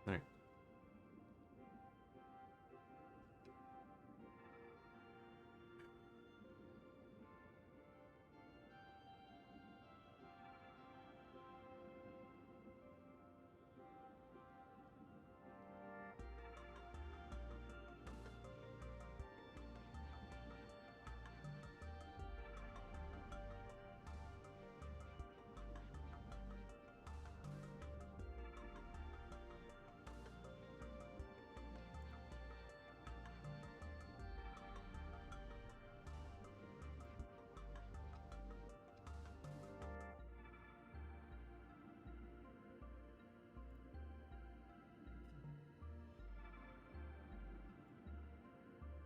All right.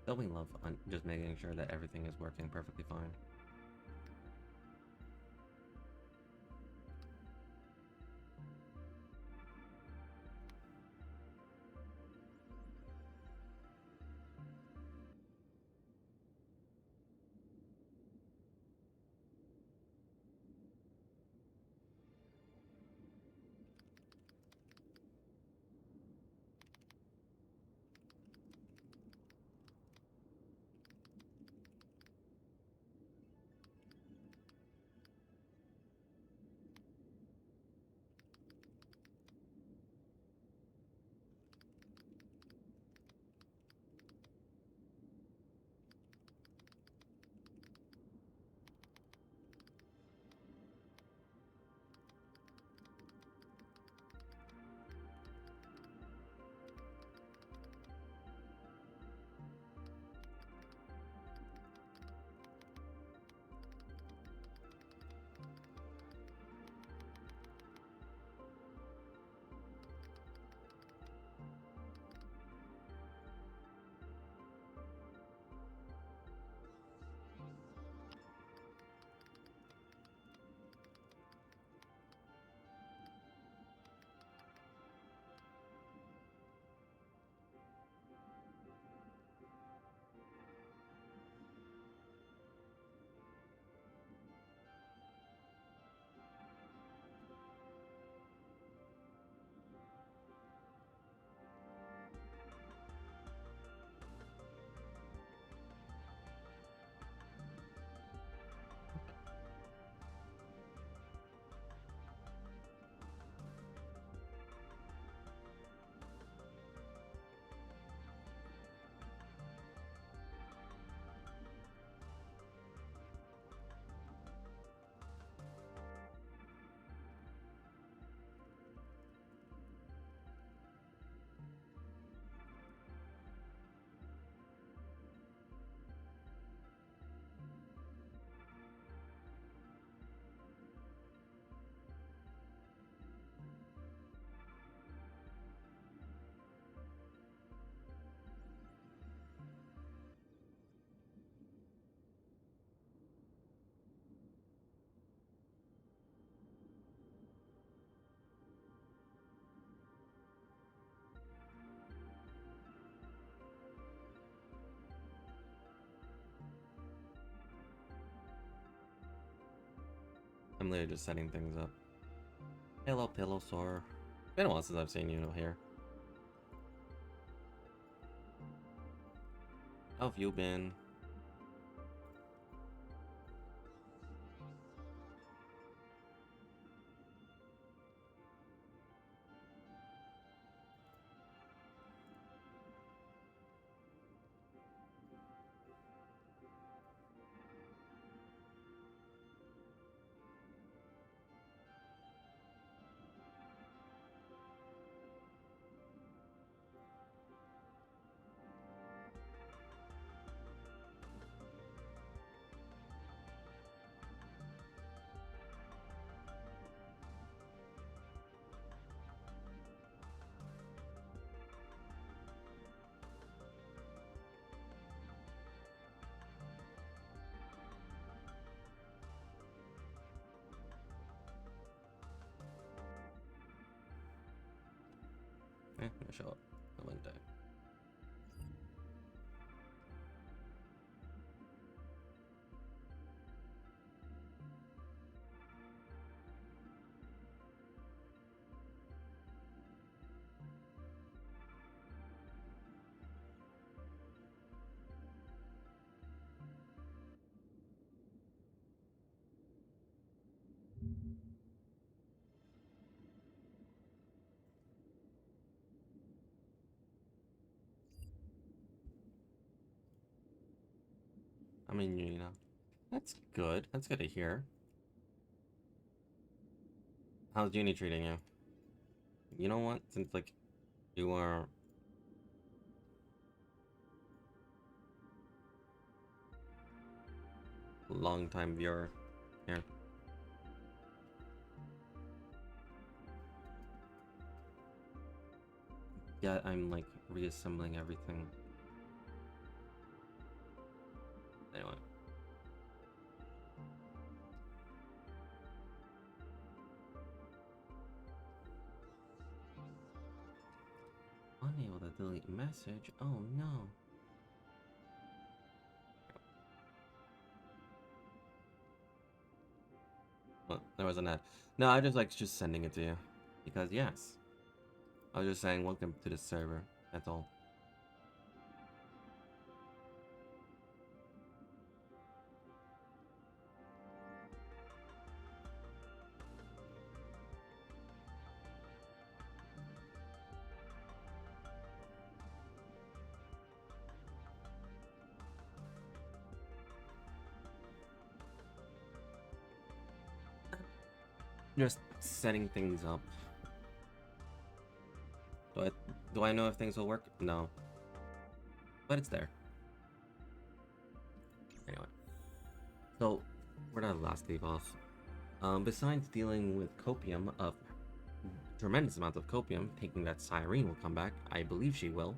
Don't we love just making sure that everything is working perfectly fine? I'm literally just setting things up. Hello, Pillow Sore. Been a while since I've seen you here. How have you been? Gonna show up. I wouldn't die. mean, you know, that's good. That's good to hear. How's uni treating you? You know what? Since like you are a long time viewer here. Yeah, I'm like reassembling everything. Anyway. Unable to delete message? Oh no. Well, there was an ad. No, I just like just sending it to you. Because yes. I was just saying welcome to the server. That's all. Just setting things up. Do I know if things will work? No. But it's there. Anyway. So, where did I last leave off? Besides dealing with copium, of tremendous amounts of copium, thinking that Cyrene will come back, I believe she will.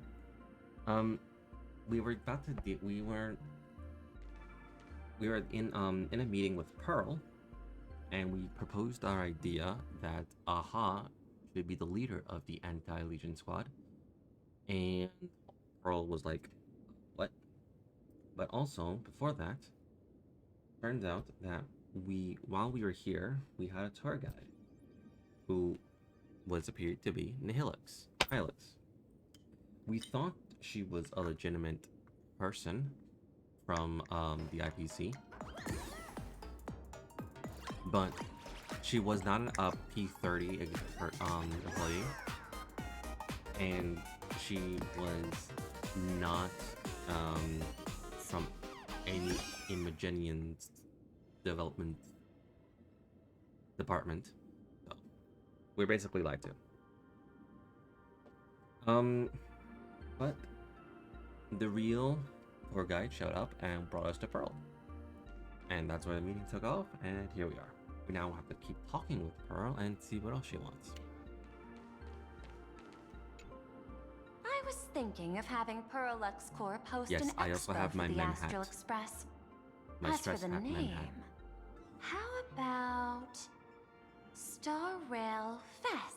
We were about to we were in a meeting with Pearl, and we proposed our idea that Aha should be the leader of the anti-Legion squad. And Pearl was like, what? But also, before that, turns out that while we were here, we had a tour guide who appeared to be Nihilix. We thought she was a legitimate person from the IPC, but she was not a P30 employee, and she was not from any Imaginian development department. So we're basically lied to. But the real tour guide showed up and brought us to Pearl. And that's where the meeting took off, and here we are. We now have to keep talking with Pearl and see what else she wants. I was thinking of having Pearl Lux Corp host Yes, an I also expo have my for the Menhat. Astral Express. My As stress for the hat name, Menhat. how about Star Rail Fest?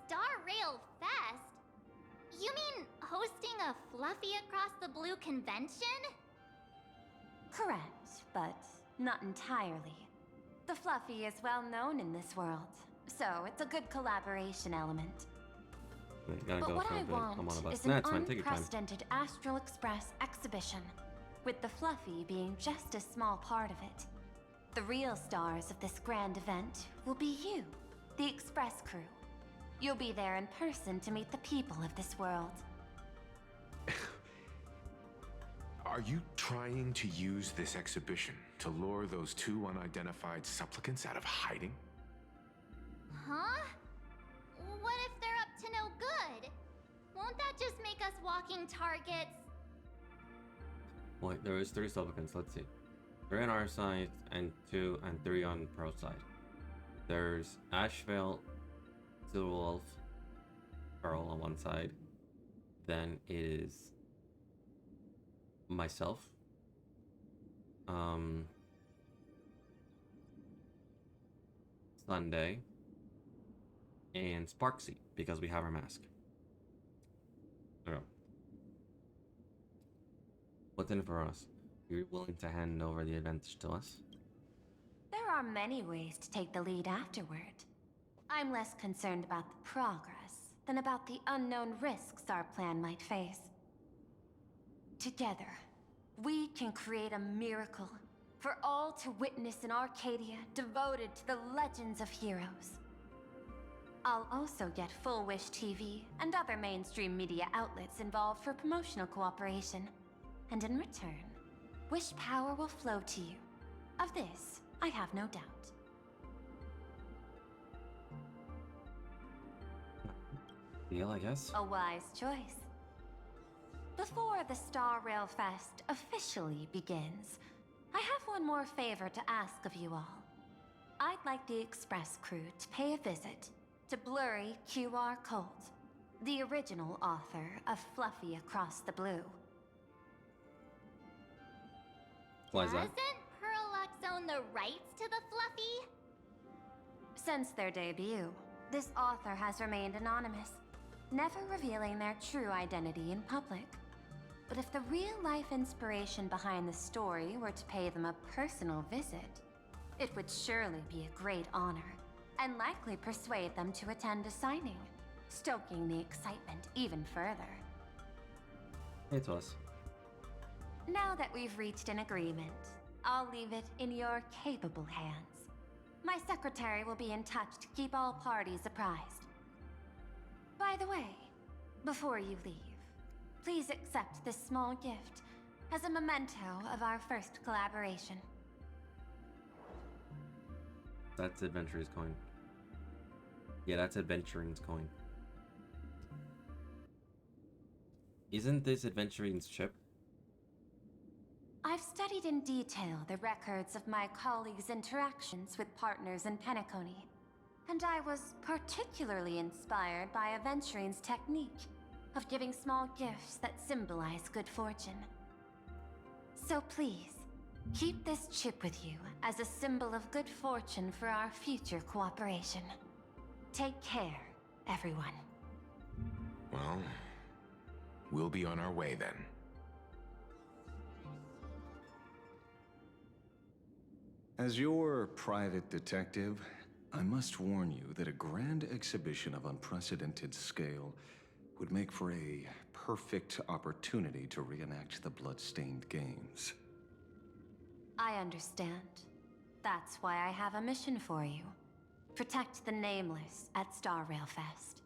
Star Rail Fest? You mean hosting a Fluffy Across the Blue convention? Correct, but not entirely. The Fluffy is well known in this world, so it's a good collaboration element. Wait, gotta But go what for I a bit. want I'm on a bus. is Nah, an it's fine. Take your time. unprecedented Astral Express exhibition, with the Fluffy being just a small part of it. The real stars of this grand event will be you, the Express crew. You'll be there in person to meet the people of this world. Are you trying to use this exhibition to lure those two unidentified supplicants out of hiding? Huh? What if they're up to no good? Won't that just make us walking targets? Wait, there is 3 supplicants. Let's see. 3 on our side, and 2 and 3 on Pearl's side. There's Ashvale, Silverwolf, Pearl on one side. Then is myself. Sunday. And Sparksy, because we have our mask. Okay. What's in it for us? You're willing to hand over the advantage to us? There are many ways to take the lead afterward. I'm less concerned about the progress than about the unknown risks our plan might face. Together, we can create a miracle for all to witness in Arcadia devoted to the legends of heroes. I'll also get Full Wish TV and other mainstream media outlets involved for promotional cooperation. And in return, Wish power will flow to you. Of this, I have no doubt. Deal, I guess. A wise choice. Before the Star Rail Fest officially begins, I have one more favor to ask of you all. I'd like the Express crew to pay a visit to Blurry QR Colt, the original author of Fluffy Across the Blue. Why is that? Doesn't Pearlux own the rights to the Fluffy? Since their debut, this author has remained anonymous, never revealing their true identity in public. But if the real-life inspiration behind the story were to pay them a personal visit, it would surely be a great honor, and likely persuade them to attend a signing, stoking the excitement even further. Hey, Toss. Now that we've reached an agreement, I'll leave it in your capable hands. My secretary will be in touch to keep all parties apprised. By the way, before you leave, please accept this small gift as a memento of our first collaboration. That's Adventuring's coin. Yeah, that's Adventuring's coin. Isn't this Adventuring's chip? I've studied in detail the records of my colleagues' interactions with partners in Penacony, and I was particularly inspired by Aventuring's technique of giving small gifts that symbolize good fortune. So please, keep this chip with you as a symbol of good fortune for our future cooperation. Take care, everyone. Well, we'll be on our way then. As your private detective, I must warn you that a grand exhibition of unprecedented scale would make for a perfect opportunity to reenact the blood-stained games. I understand. That's why I have a mission for you. Protect the Nameless at Star Rail Fest.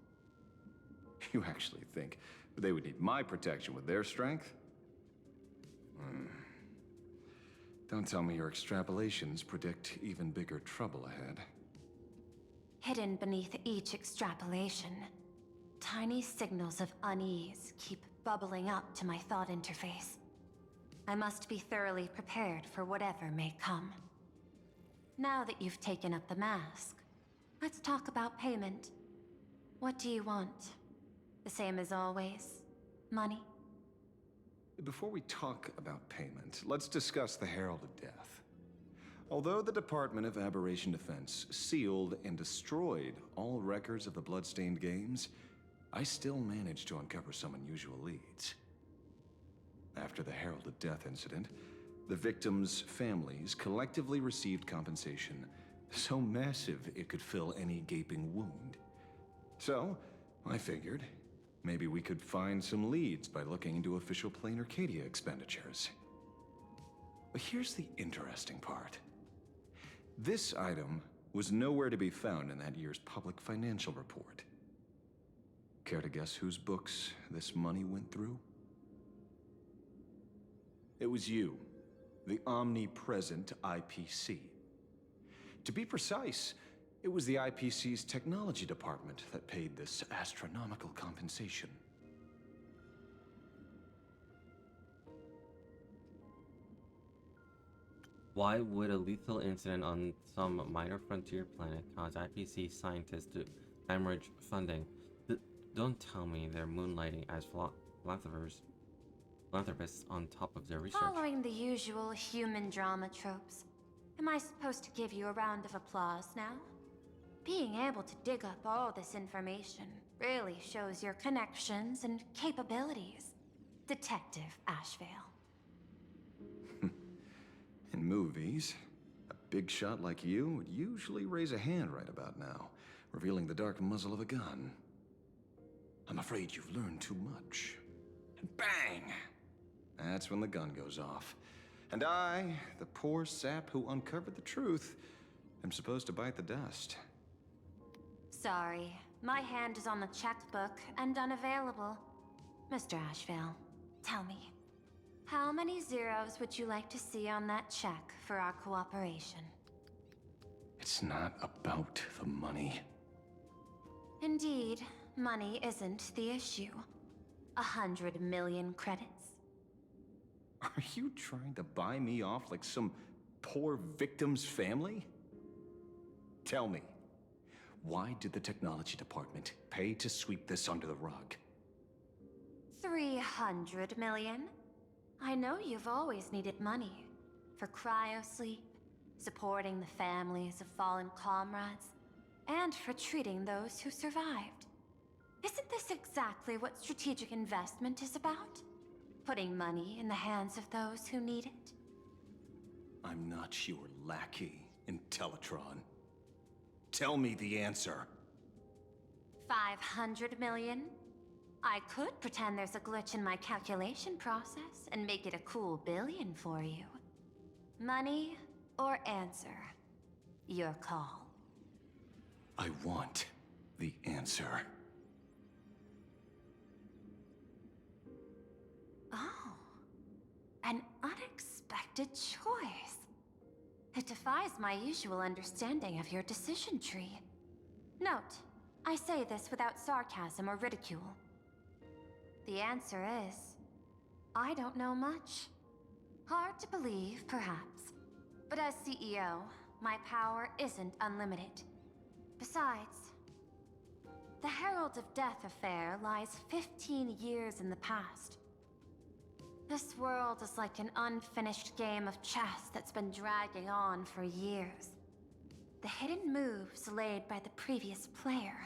You actually think they would need my protection with their strength? Don't tell me your extrapolations predict even bigger trouble ahead. Hidden beneath each extrapolation, tiny signals of unease keep bubbling up to my thought interface. I must be thoroughly prepared for whatever may come. Now that you've taken up the mask, let's talk about payment. What do you want? The same as always? Money? Before we talk about payment, let's discuss the Herald of Death. Although the Department of Aberration Defense sealed and destroyed all records of the blood-stained games, I still managed to uncover some unusual leads. After the Herald of Death incident, the victims' families collectively received compensation so massive it could fill any gaping wound. So, I figured, maybe we could find some leads by looking into official Plain Arcadia expenditures. But here's the interesting part. This item was nowhere to be found in that year's public financial report. Care to guess whose books this money went through? It was you, the omnipresent IPC. To be precise, it was the IPC's technology department that paid this astronomical compensation. Why would a lethal incident on some minor frontier planet cause IPC scientists to hemorrhage funding? Don't tell me they're moonlighting as philanthropists on top of their research. Following the usual human drama tropes, am I supposed to give you a round of applause now? Being able to dig up all this information really shows your connections and capabilities, Detective Ashvale. In movies, a big shot like you would usually raise a hand right about now, revealing the dark muzzle of a gun. I'm afraid you've learned too much. And bang! That's when the gun goes off. And I, the poor sap who uncovered the truth, am supposed to bite the dust. Sorry, My hand is on the checkbook and unavailable. Mr. Ashvale, tell me, how many zeros would you like to see on that check for our cooperation? It's not about the money. Indeed, money isn't the issue. 100 million credits. Are you trying to buy me off like some poor victim's family? Tell me, why did the technology department pay to sweep this under the rug? 300 million? I know you've always needed money. For cryosleep, supporting the families of fallen comrades, and for treating those who survived. Isn't this exactly what strategic investment is about? Putting money in the hands of those who need it? I'm not your lackey, Intellitron. Tell me the answer. 500 million? I could pretend there's a glitch in my calculation process and make it a cool billion for you. Money or answer? Your call. I want the answer. Oh, an unexpected choice. It defies my usual understanding of your decision tree. Note, I say this without sarcasm or ridicule. The answer is, I don't know much. Hard to believe, perhaps. But as CEO, my power isn't unlimited. Besides, the Herald of Death affair lies 15 years in the past. This world is like an unfinished game of chess that's been dragging on for years. The hidden moves laid by the previous player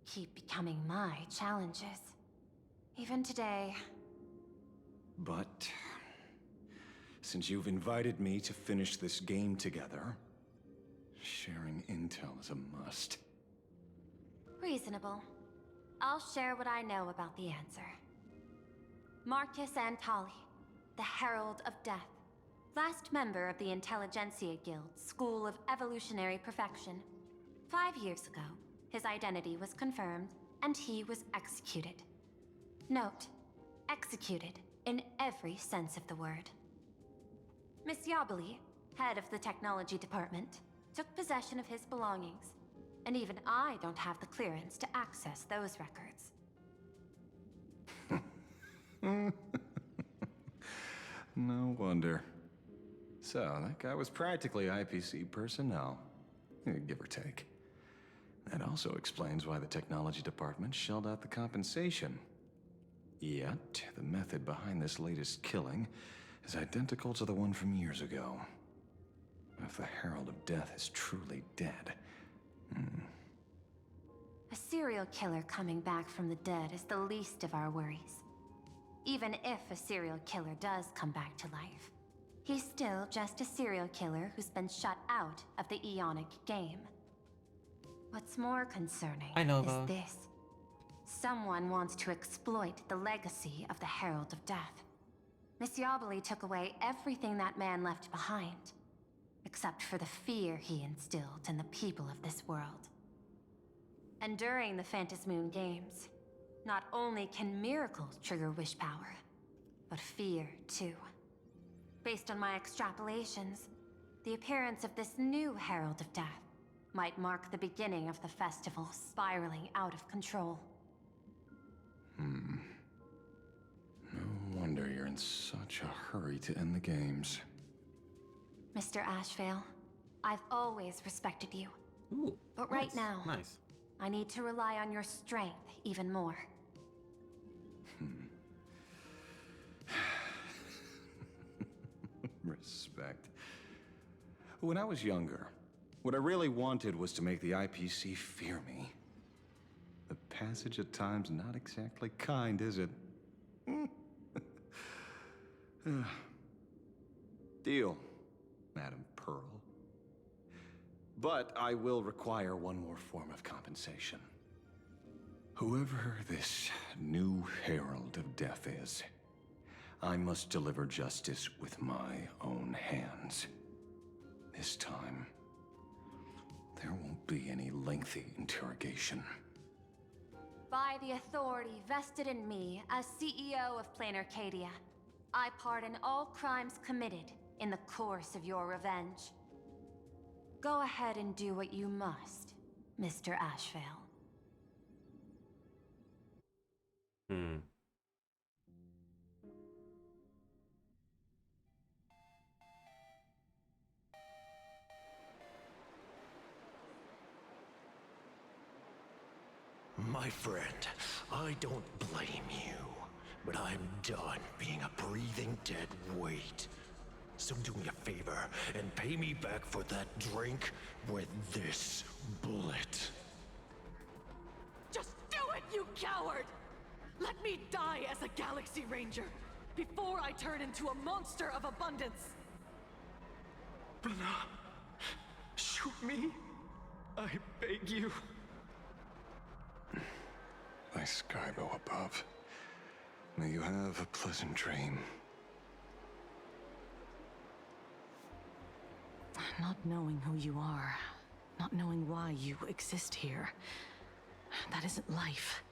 keep becoming my challenges. Even today. But since you've invited me to finish this game together, sharing intel is a must. Reasonable. I'll share what I know about the answer. Marcus Antali, the Herald of Death, last member of the Intelligentsia Guild's School of Evolutionary Perfection. 5 years ago, his identity was confirmed, and he was executed. Note, executed in every sense of the word. Miss Yabali, head of the technology department, took possession of his belongings, and even I don't have the clearance to access those records. No wonder. So, that guy was practically IPC personnel, give or take. That also explains why the technology department shelled out the compensation. Yet, the method behind this latest killing is identical to the one from years ago. If the Herald of Death is truly dead... A serial killer coming back from the dead is the least of our worries. Even if a serial killer does come back to life, he's still just a serial killer who's been shut out of the Ionic game. What's more concerning is this. Someone wants to exploit the legacy of the Herald of Death. Miss Yabali took away everything that man left behind, except for the fear he instilled in the people of this world. And during the Phantasmoon Games, not only can miracles trigger wish power, but fear too. Based on my extrapolations, the appearance of this new Herald of Death might mark the beginning of the festival spiraling out of control. No wonder you're in such a hurry to end the games. Mr. Ashvale, I've always respected you. Ooh, But right nice, now, nice. I need to rely on your strength even more. Respect. When I was younger, what I really wanted was to make the IPC fear me. The passage at times not exactly kind, is it? Deal, Madam Pearl. But I will require one more form of compensation. Whoever this new Herald of Death is, I must deliver justice with my own hands. This time, there won't be any lengthy interrogation. By the authority vested in me as CEO of Plain Arcadia, I pardon all crimes committed in the course of your revenge. Go ahead and do what you must, Mr. Ashvale. My friend, I don't blame you, but I'm done being a breathing dead weight. So do me a favor and pay me back for that drink with this bullet. Just do it, you coward! Let me die as a Galaxy Ranger before I turn into a monster of abundance! Brother, shoot me. I beg you. My Skybo above. May you have a pleasant dream. Not knowing who you are, not knowing why you exist here, that isn't life.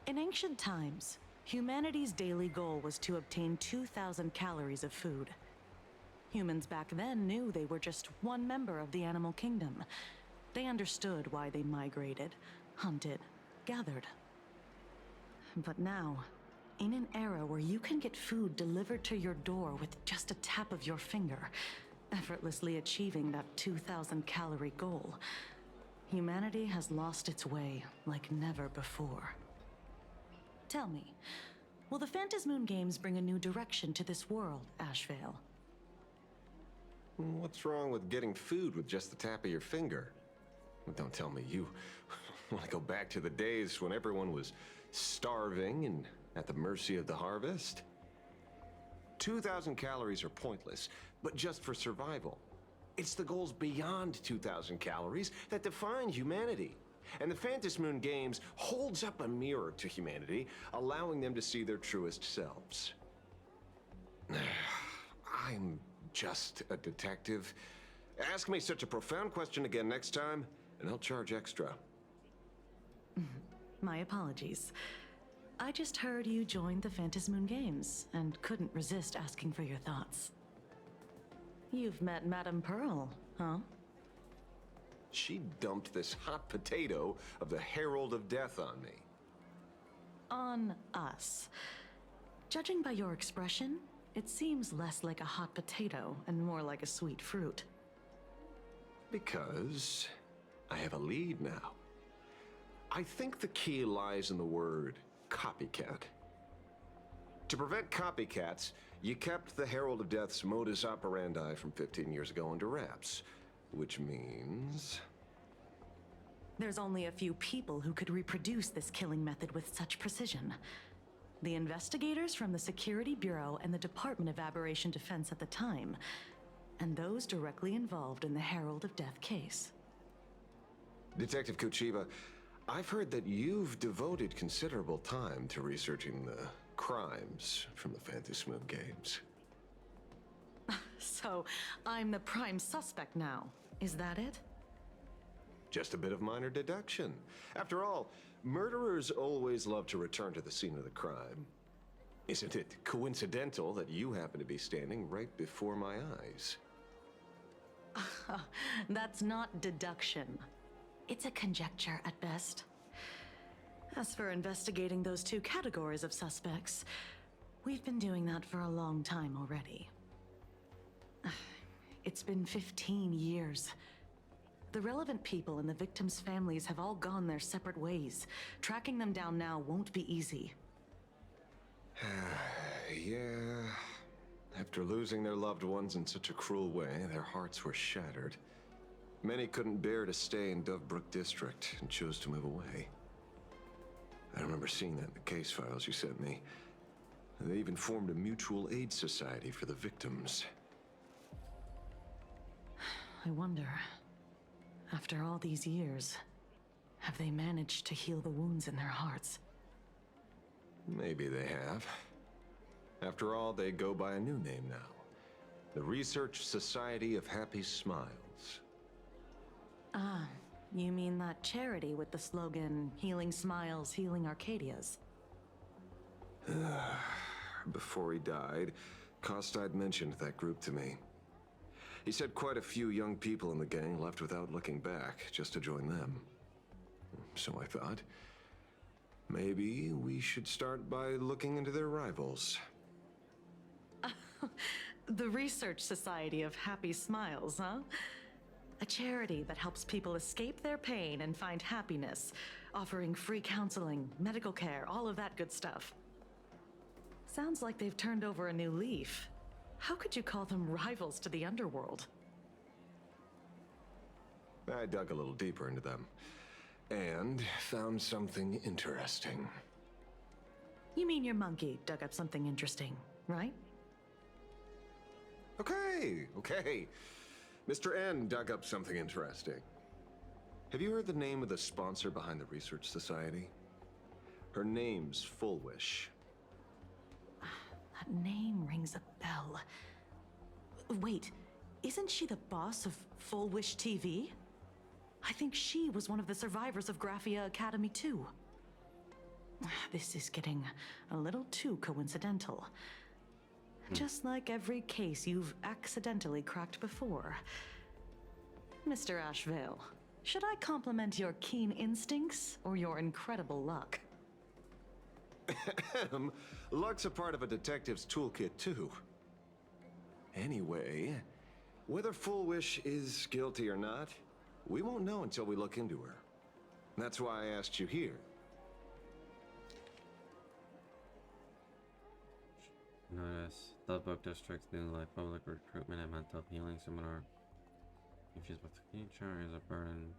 In ancient times, humanity's daily goal was to obtain 2,000 calories of food. Humans back then knew they were just one member of the animal kingdom. They understood why they migrated, hunted, gathered. But now, in an era where you can get food delivered to your door with just a tap of your finger, effortlessly achieving that 2,000 calorie goal, humanity has lost its way like never before. Tell me, will the Phantasmoon Games bring a new direction to this world, Ashvale? What's wrong with getting food with just the tap of your finger? Don't tell me you want to go back to the days when everyone was starving and at the mercy of the harvest? 2,000 calories are pointless, but just for survival. It's the goals beyond 2,000 calories that define humanity. And the Phantasmoon Games holds up a mirror to humanity, allowing them to see their truest selves. I'm just a detective. Ask me such a profound question again next time, and I'll charge extra. My apologies. I just heard you joined the Phantasmoon Games and couldn't resist asking for your thoughts. You've met Madame Pearl, huh? She dumped this hot potato of the Herald of Death on me. On us. Judging by your expression, it seems less like a hot potato and more like a sweet fruit. Because I have a lead now. I think the key lies in the word copycat. To prevent copycats, you kept the Herald of Death's modus operandi from 15 years ago under wraps. Which means... There's only a few people who could reproduce this killing method with such precision. The investigators from the Security Bureau and the Department of Aberration Defense at the time, and those directly involved in the Herald of Death case. Detective Kuchiba, I've heard that you've devoted considerable time to researching the crimes from the Phantasmoon Games. So, I'm the prime suspect now. Is that it? Just a bit of minor deduction. After all, murderers always love to return to the scene of the crime. Isn't it coincidental that you happen to be standing right before my eyes? That's not deduction. It's a conjecture at best. As for investigating those two categories of suspects, we've been doing that for a long time already. It's been 15 years. The relevant people and the victims' families have all gone their separate ways. Tracking them down now won't be easy. Yeah. After losing their loved ones in such a cruel way, their hearts were shattered. Many couldn't bear to stay in Dovebrook District and chose to move away. I remember seeing that in the case files you sent me. They even formed a mutual aid society for the victims. I wonder, after all these years, have they managed to heal the wounds in their hearts? Maybe they have. After all, they go by a new name now. The Research Society of Happy Smiles. Ah, You mean that charity with the slogan, Healing Smiles, Healing Arcadias? Before he died, Costide mentioned that group to me. He said quite a few young people in the gang left without looking back, just to join them. So I thought, maybe we should start by looking into their rivals. The Research Society of Happy Smiles, huh? A charity that helps people escape their pain and find happiness, offering free counseling, medical care, all of that good stuff. Sounds like they've turned over a new leaf. How could you call them rivals to the underworld? I dug a little deeper into them, and found something interesting. You mean your monkey dug up something interesting, right? Okay. Mr. N dug up something interesting. Have you heard the name of the sponsor behind the Research Society? Her name's Full Wish. That name rings a bell. Wait, isn't she the boss of Full Wish TV? I think she was one of the survivors of Graphia Academy too. This is getting a little too coincidental. Just like every case you've accidentally cracked before. Mr. Ashvale, should I compliment your keen instincts or your incredible luck? Luck's a part of a detective's toolkit, too. Anyway, whether Full Wish is guilty or not, we won't know until we look into her. That's why I asked you here. Notice the book district's new life public recruitment and mental healing seminar. Confused with the future is a burden.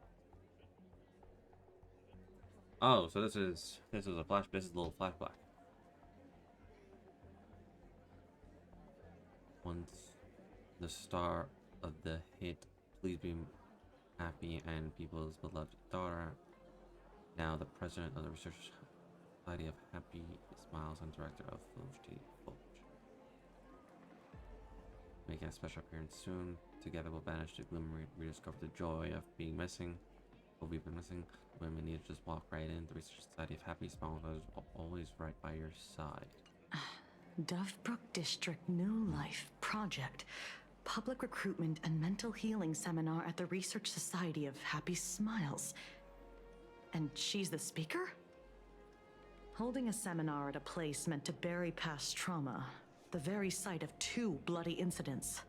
Oh, so this is a flash. This is a little flashback. Once the star of the hit, Please Be Happy and people's beloved daughter. Now the president of the Research Society of Happy Smiles and director of Fulge. Making a special appearance soon. Together we'll banish the gloom and rediscover the joy of being missing. What we've been missing. Women need to just walk right in. The Research Society of Happy Smiles is always right by your side. Dovebrook District New Life Project. Public Recruitment and Mental Healing Seminar at the Research Society of Happy Smiles. And she's the speaker? Holding a seminar at a place meant to bury past trauma. The very site of 2 bloody incidents.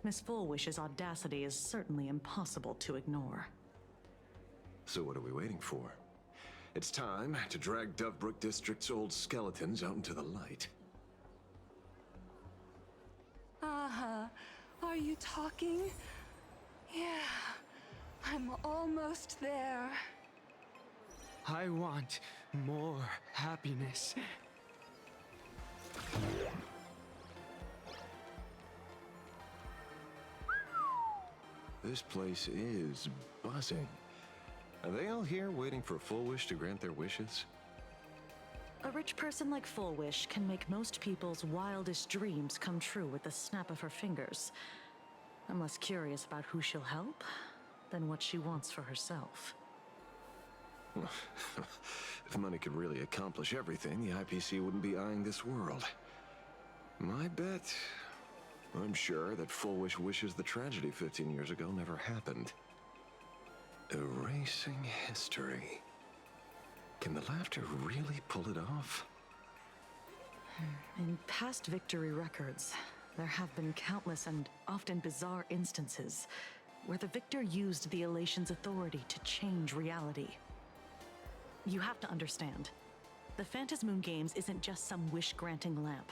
Miss Fullwish's audacity is certainly impossible to ignore. So what are we waiting for? It's time to drag Dovebrook District's old skeletons out into the light. Are you talking? Yeah, I'm almost there. I want more happiness. This place is buzzing. Are they all here waiting for Full Wish to grant their wishes? A rich person like Full Wish can make most people's wildest dreams come true with the snap of her fingers. I'm less curious about who she'll help than what she wants for herself. If money could really accomplish everything, the IPC wouldn't be eyeing this world. My bet, I'm sure that Full Wish wishes the tragedy 15 years ago never happened. Erasing history. Can the laughter really pull it off? In past victory records, there have been countless and often bizarre instances where the victor used the elation's authority to change reality. You have to understand, the Phantasmoon Games isn't just some wish-granting lamp.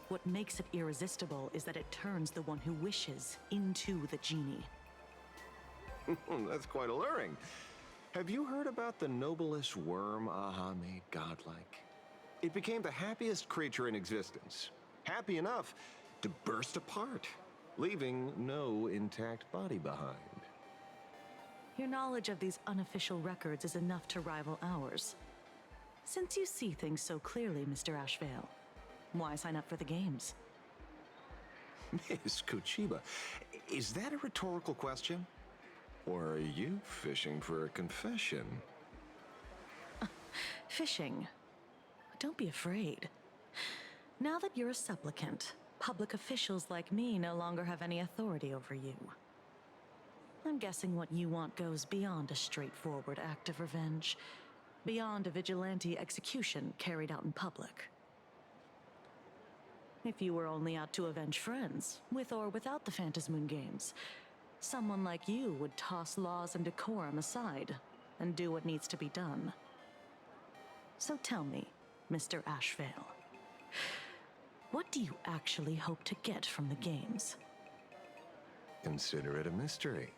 What makes it irresistible is that it turns the one who wishes into the genie. That's quite alluring. Have you heard about the noblest worm Aha made godlike? It became the happiest creature in existence. Happy enough to burst apart, leaving no intact body behind. Your knowledge of these unofficial records is enough to rival ours. Since you see things so clearly, Mr. Ashvale, why sign up for the games? Miss Kuchiba, is that a rhetorical question? Or are you fishing for a confession? Fishing. Don't be afraid. Now that you're a supplicant, public officials like me no longer have any authority over you. I'm guessing what you want goes beyond a straightforward act of revenge, beyond a vigilante execution carried out in public. If you were only out to avenge friends, with or without the Phantasmoon Games, someone like you would toss laws and decorum aside and do what needs to be done. So tell me, Mr. Ashvale, what do you actually hope to get from the games? Consider it a mystery.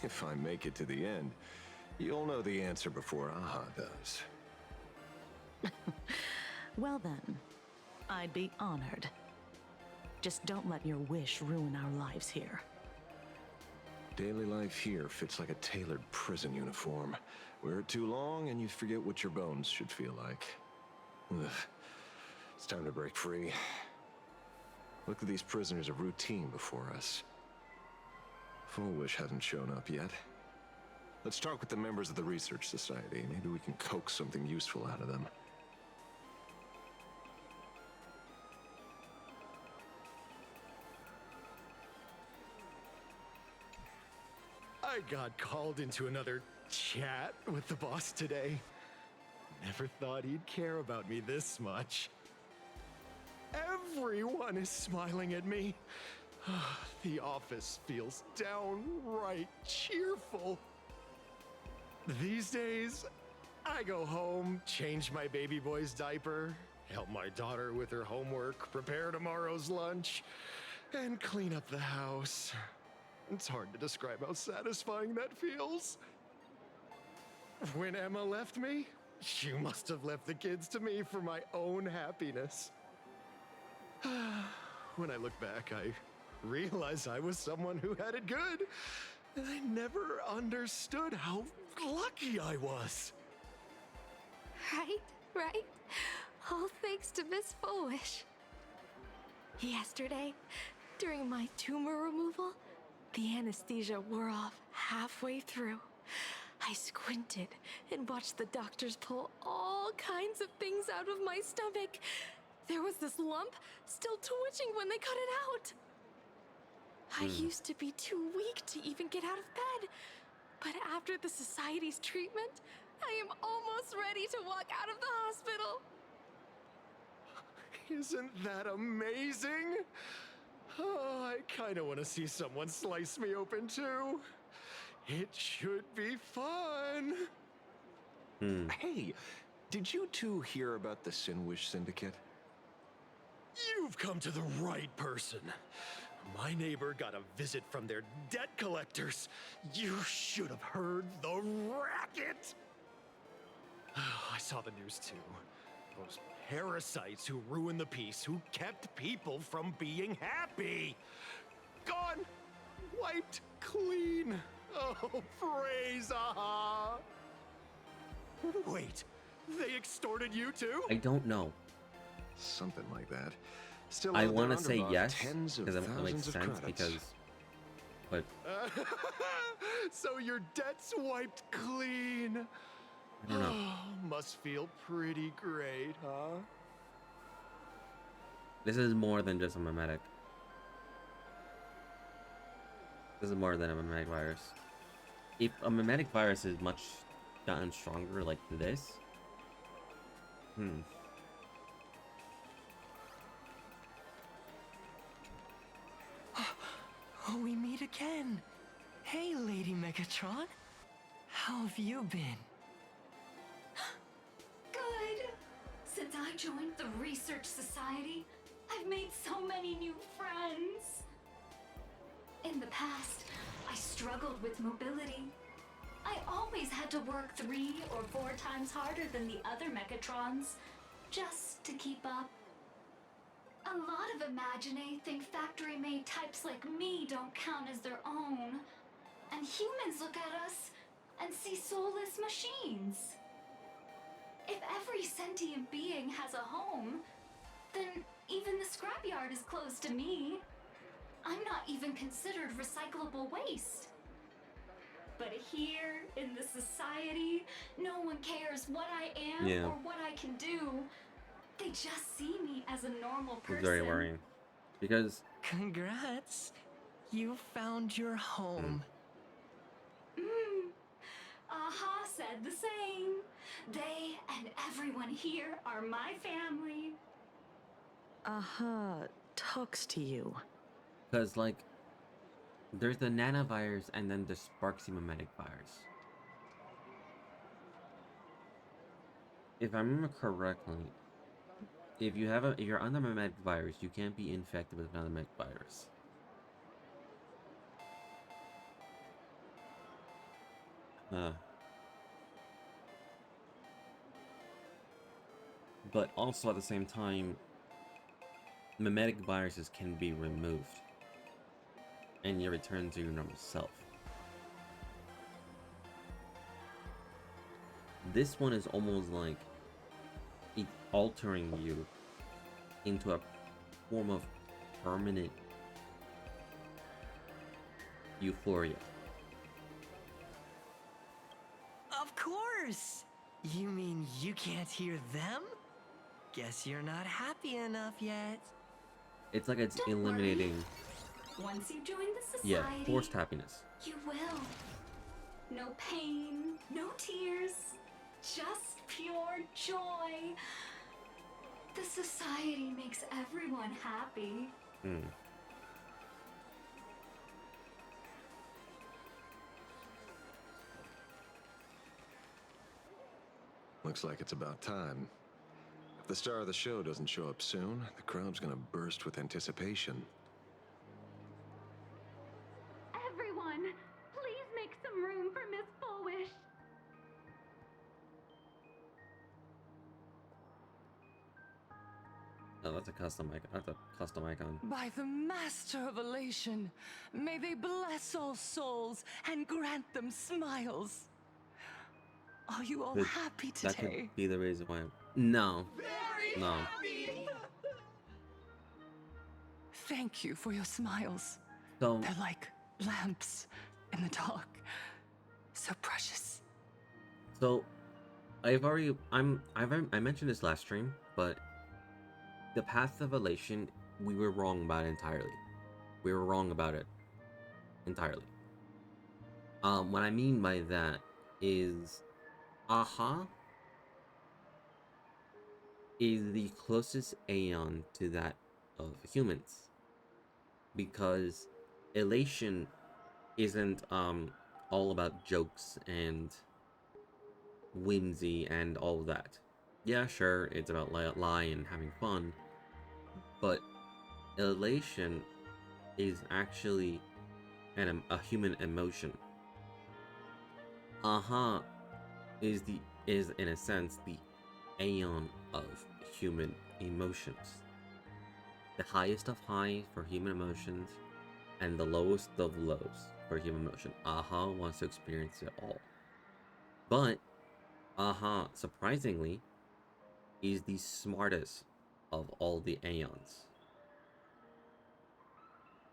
If I make it to the end, you'll know the answer before Aha does. Well then, I'd be honored. Just don't let your wish ruin our lives here. Daily life here fits like a tailored prison uniform. Wear it too long and you forget what your bones should feel like. Ugh. It's time to break free. Look at these prisoners of routine before us. Full Wish hasn't shown up yet. Let's talk with the members of the Research Society. Maybe we can coax something useful out of them. I got called into another chat with the boss today. Never thought he'd care about me this much. Everyone is smiling at me. The office feels downright cheerful. These days, I go home, change my baby boy's diaper, help my daughter with her homework, prepare tomorrow's lunch, and clean up the house. It's hard to describe how satisfying that feels. When Emma left me, she must have left the kids to me for my own happiness. When I look back, I realize I was someone who had it good, and I never understood how lucky I was. Right? All thanks to Miss Foolish. Yesterday, during my tumor removal, the anesthesia wore off halfway through. I squinted and watched the doctors pull all kinds of things out of my stomach. There was this lump still twitching when they cut it out. I used to be too weak to even get out of bed. But after the Society's treatment, I am almost ready to walk out of the hospital. Isn't that amazing? Oh, I kind of want to see someone slice me open too. It should be fun. Hey, did you two hear about the Sinwish Syndicate? You've come to the right person. My neighbor got a visit from their debt collectors. You should have heard the racket. I saw the news too. Those parasites who ruined the peace, who kept people from being happy. Gone. Wiped clean. Oh, praise Aha. Wait, they extorted you too? I don't know. Something like that. Still, I out want to there say underbought yes, tens of because it makes thousands of sense, credits. because... But So your debt's wiped clean. I don't know. Must feel pretty great, huh? This is more than just a mimetic. This is more than a mimetic virus. If a mimetic virus is much gotten stronger like this... Oh, we meet again. Hey, Lady Megatron. How have you been? Good. Since I joined the Research Society, I've made so many new friends. In the past, I struggled with mobility. I always had to work 3 or 4 times harder than the other Megatrons, just to keep up. A lot of Imaginae think factory-made types like me don't count as their own. And humans look at us and see soulless machines. If every sentient being has a home, then even the scrapyard is close to me. I'm not even considered recyclable waste. But here, in this society, no one cares what I am Yeah. or what I can do. They just see me as a normal person. It's very worrying. Because... Congrats! You found your home. Aha said the same. They and everyone here are my family. Aha talks to you. Because, like, there's the nanovirus and then the Sparksy mimetic virus. If I remember correctly, if you're on the mimetic virus, you can't be infected with another mimetic virus. But also at the same time, mimetic viruses can be removed and you return to your normal self. This one is almost like altering you into a form of permanent euphoria. Of course! You mean you can't hear them? Guess you're not happy enough yet. It's like it's Don't eliminating... worry. Once you join the society, Yeah, forced happiness. you will. No pain, no tears, just pure joy. The society makes everyone happy. Looks like it's about time. If the star of the show doesn't show up soon, the crowd's gonna burst with anticipation. Everyone, please make some room for Miss Fullwish. Oh, that's a custom icon. That's a custom icon. By the Master of Elation, may they bless all souls and grant them smiles. Are you all happy today? That could be the reason why. No. Very No. happy. Thank you for your smiles. So They're like lamps in the dark. So precious. So, I mentioned this last stream, but the path of elation, we were wrong about it entirely. We were wrong about it entirely. What I mean by that is, Aha is the closest Aeon to that of humans, because elation isn't all about jokes and whimsy and all that. Yeah, sure, it's about lie and having fun, but elation is actually a human emotion. Aha is in a sense the Aeon of human emotions. The highest of high for human emotions and the lowest of lows for human emotion. Aha wants to experience it all. But Aha, surprisingly, is the smartest of all the Aeons.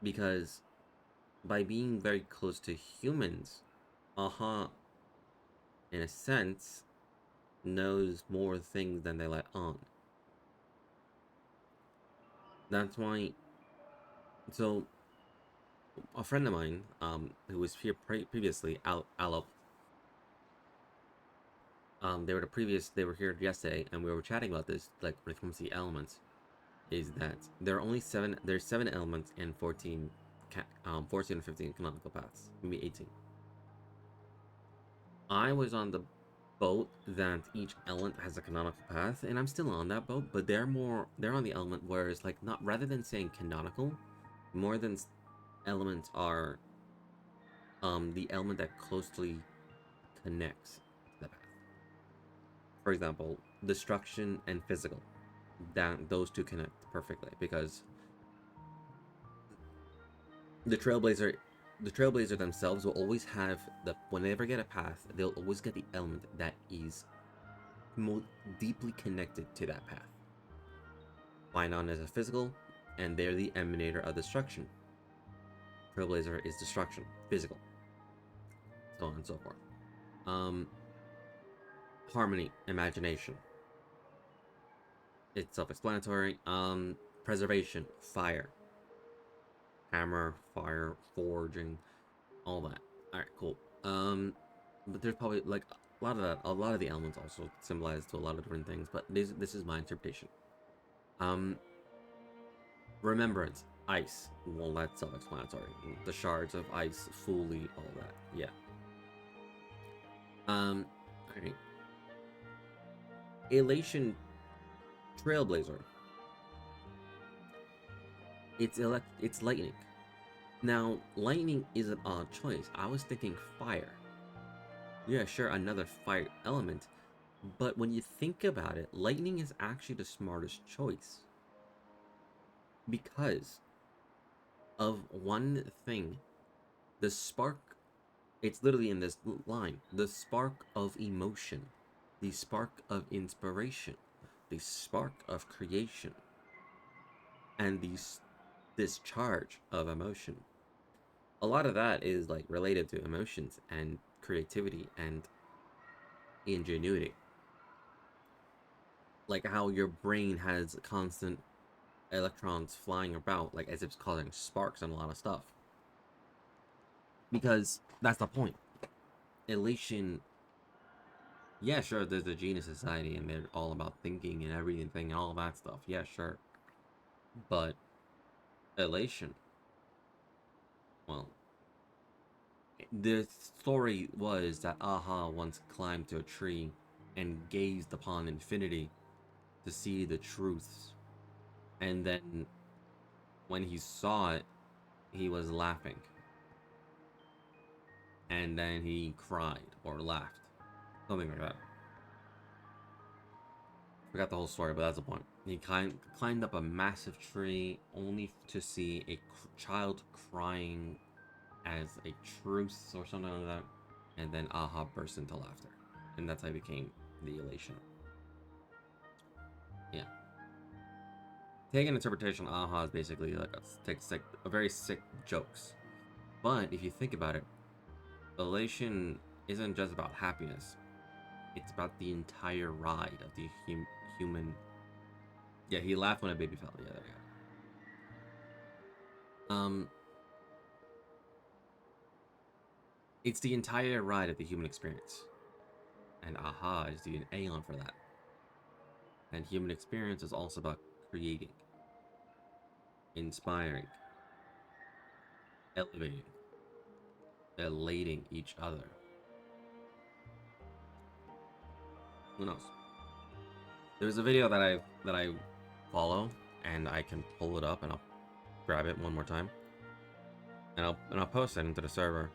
Because by being very close to humans, Aha, in a sense, knows more things than they let on. That's why... So, a friend of mine, who was here previously, Alop, they were here yesterday, and we were chatting about this, like, when it comes to the elements, is that there's 7 elements and 14 or 15 canonical paths, maybe 18. I was on the boat that each element has a canonical path, and I'm still on that boat, but they're on the element where it's like, not, rather than saying canonical, more than elements are the element that closely connects the path. For example, destruction and physical, those two connect perfectly, because the Trailblazer themselves will always have when they ever get a path, they'll always get the element that is most deeply connected to that path. Linon is a physical, and they're the emanator of destruction. Trailblazer is destruction, physical. so on and so forth. Harmony, imagination. It's self-explanatory. Preservation, fire. Hammer, fire, forging, all that. Alright, cool. But there's probably like a lot of that. A lot of the elements also symbolize to a lot of different things, but this is my interpretation. Remembrance, ice. Well, that's self-explanatory. The shards of ice, fully, all that. Yeah. Okay. Elation, trailblazer. It's lightning. Now, lightning is an odd choice. I was thinking fire. Yeah, sure, another fire element. But when you think about it, lightning is actually the smartest choice. Because of one thing. The spark, it's literally in this line. The spark of emotion. The spark of inspiration. The spark of creation. And this discharge of emotion. A lot of that is like related to emotions and creativity and ingenuity. Like how your brain has constant electrons flying about, like as if it's causing sparks and a lot of stuff. Because that's the point. Elation, yeah, sure, there's a genius society and they're all about thinking and everything and all that stuff. Yeah, sure. But elation, well, the story was that Aha once climbed to a tree and gazed upon infinity to see the truths. And then when he saw it, he was laughing. And then he cried or laughed. Something like that. Forgot the whole story, but that's the point. He climbed up a massive tree only to see a child crying as a truce or something like that. And then Aha burst into laughter. And that's how he became the elation. Yeah. Take an interpretation, Aha is basically like a very sick jokes. But if you think about it, elation isn't just about happiness. It's about the entire ride of the human. Yeah, he laughed when a baby fell. Yeah, there you go. It's the entire ride of the human experience. And Aha is the aeon for that. And human experience is also about creating, inspiring, elevating, elating each other. Who knows? There's a video that I follow, and I can pull it up and I'll grab it one more time, and I'll post it into the server,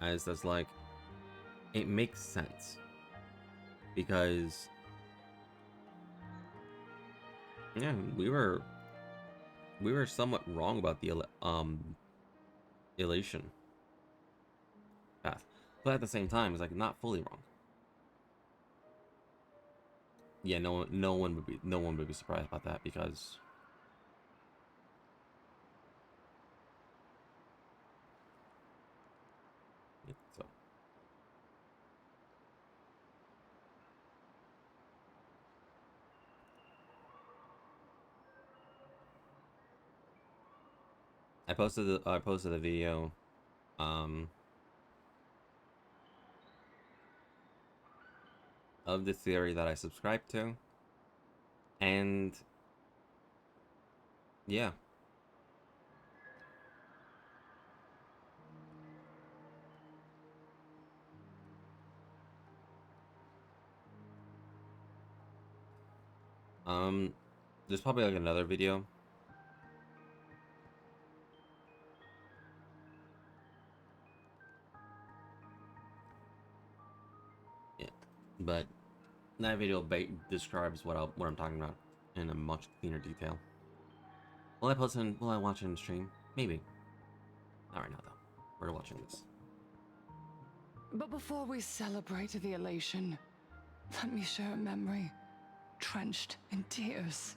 as that's like, it makes sense because yeah, we were somewhat wrong about the elation path, but at the same time, it's like not fully wrong. Yeah, no one would be surprised about that because yeah, so I posted a video of the theory that I subscribe to, and yeah. There's probably like another video. Yeah, but that video describes what I'm talking about in a much cleaner detail. Will I watch it in stream? Maybe. Not right now though. We're watching this. But before we celebrate the elation, let me share a memory drenched in tears.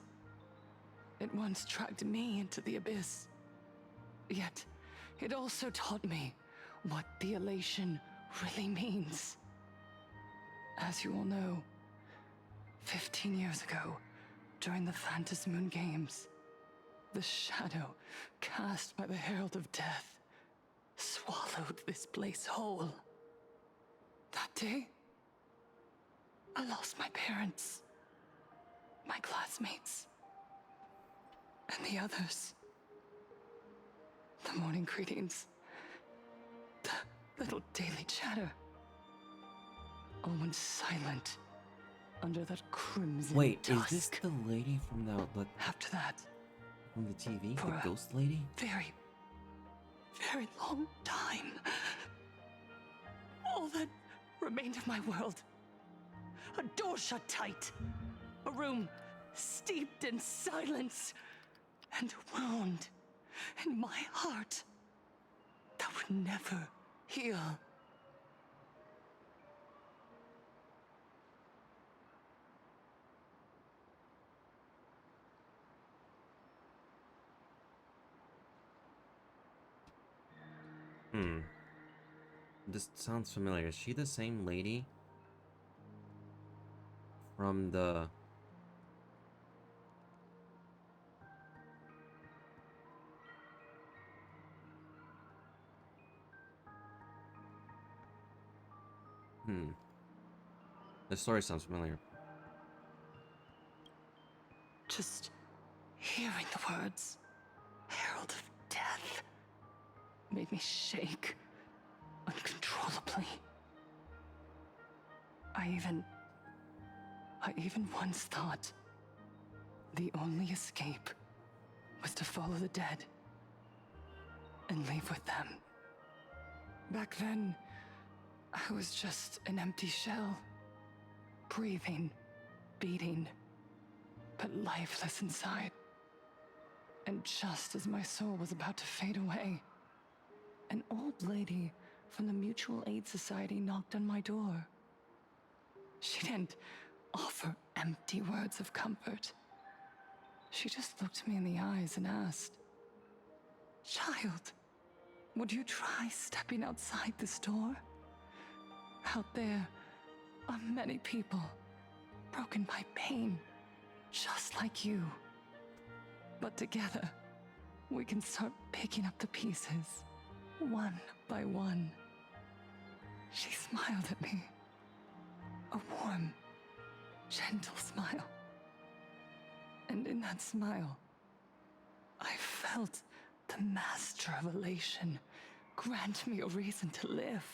It once dragged me into the abyss. Yet, it also taught me what the elation really means. As you all know, 15 years ago, during the Phantom Moon Games, the shadow cast by the Herald of Death swallowed this place whole. That day, I lost my parents, my classmates, and the others. The morning greetings, the little daily chatter, all went silent under that crimson Wait, dusk. is this the lady from the After that, from the TV? for The a ghost lady? very, very long time, all that remained of my world, a door shut tight, a room steeped in silence, and a wound in my heart that would never heal. This sounds familiar. Is she the same lady from the... The story sounds familiar. Just hearing the words, Herald of Death, made me shake uncontrollably. I even once thought the only escape was to follow the dead and leave with them. Back then, I was just an empty shell, breathing, beating, but lifeless inside. And just as my soul was about to fade away, an old lady from the Mutual Aid Society knocked on my door. She didn't offer empty words of comfort. She just looked me in the eyes and asked, "Child, would you try stepping outside this door? Out there are many people broken by pain, just like you. But together, we can start picking up the pieces, one by one." She smiled at me. A warm, gentle smile. And in that smile, I felt the master of elation grant me a reason to live.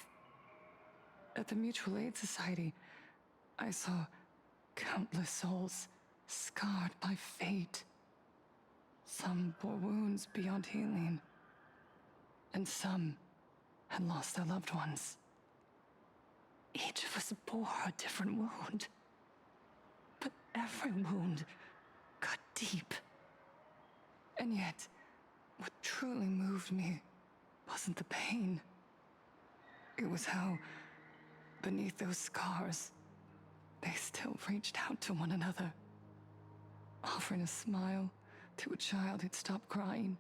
At the Mutual Aid Society, I saw countless souls scarred by fate. Some bore wounds beyond healing, and some had lost their loved ones. Each of us bore a different wound, but every wound cut deep. And yet, what truly moved me wasn't the pain. It was how, beneath those scars, they still reached out to one another, offering a smile to a child who'd stopped crying,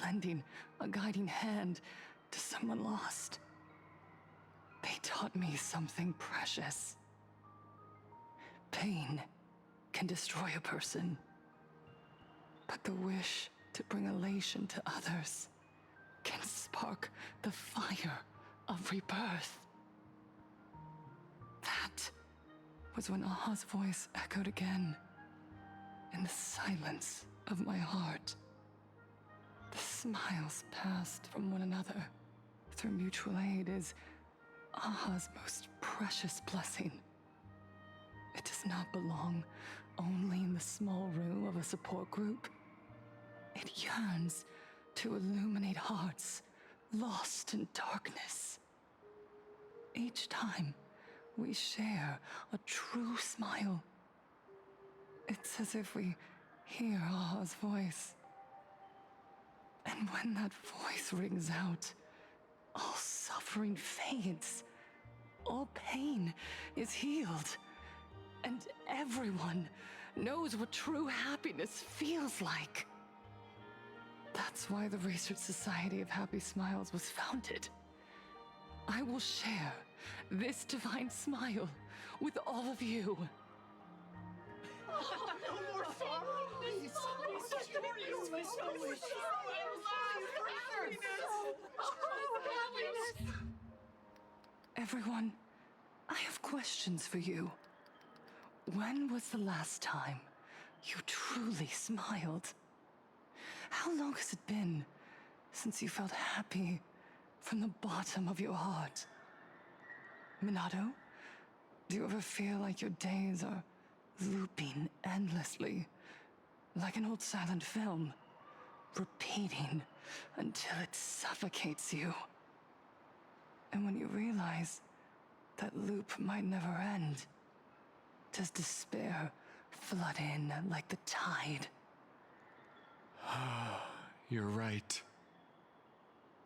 lending a guiding hand to someone lost. They taught me something precious. Pain can destroy a person, but the wish to bring elation to others can spark the fire of rebirth. That was when Aha's voice echoed again in the silence of my heart. The smiles passed from one another through mutual aid is Aha's most precious blessing. It does not belong only in the small room of a support group. It yearns to illuminate hearts lost in darkness. Each time we share a true smile, it's as if we hear Aha's voice. And when that voice rings out, all suffering fades, all pain is healed, and everyone knows what true happiness feels like. That's why the Research Society of Happy Smiles was founded. I will share this divine smile with all of you. No more sorrow! Everyone, I have questions for you. When was the last time you truly smiled? How long has it been since you felt happy from the bottom of your heart? Minato, do you ever feel like your days are looping endlessly, like an old silent film, repeating until it suffocates you? And when you realize that loop might never end, does despair flood in like the tide? You're right.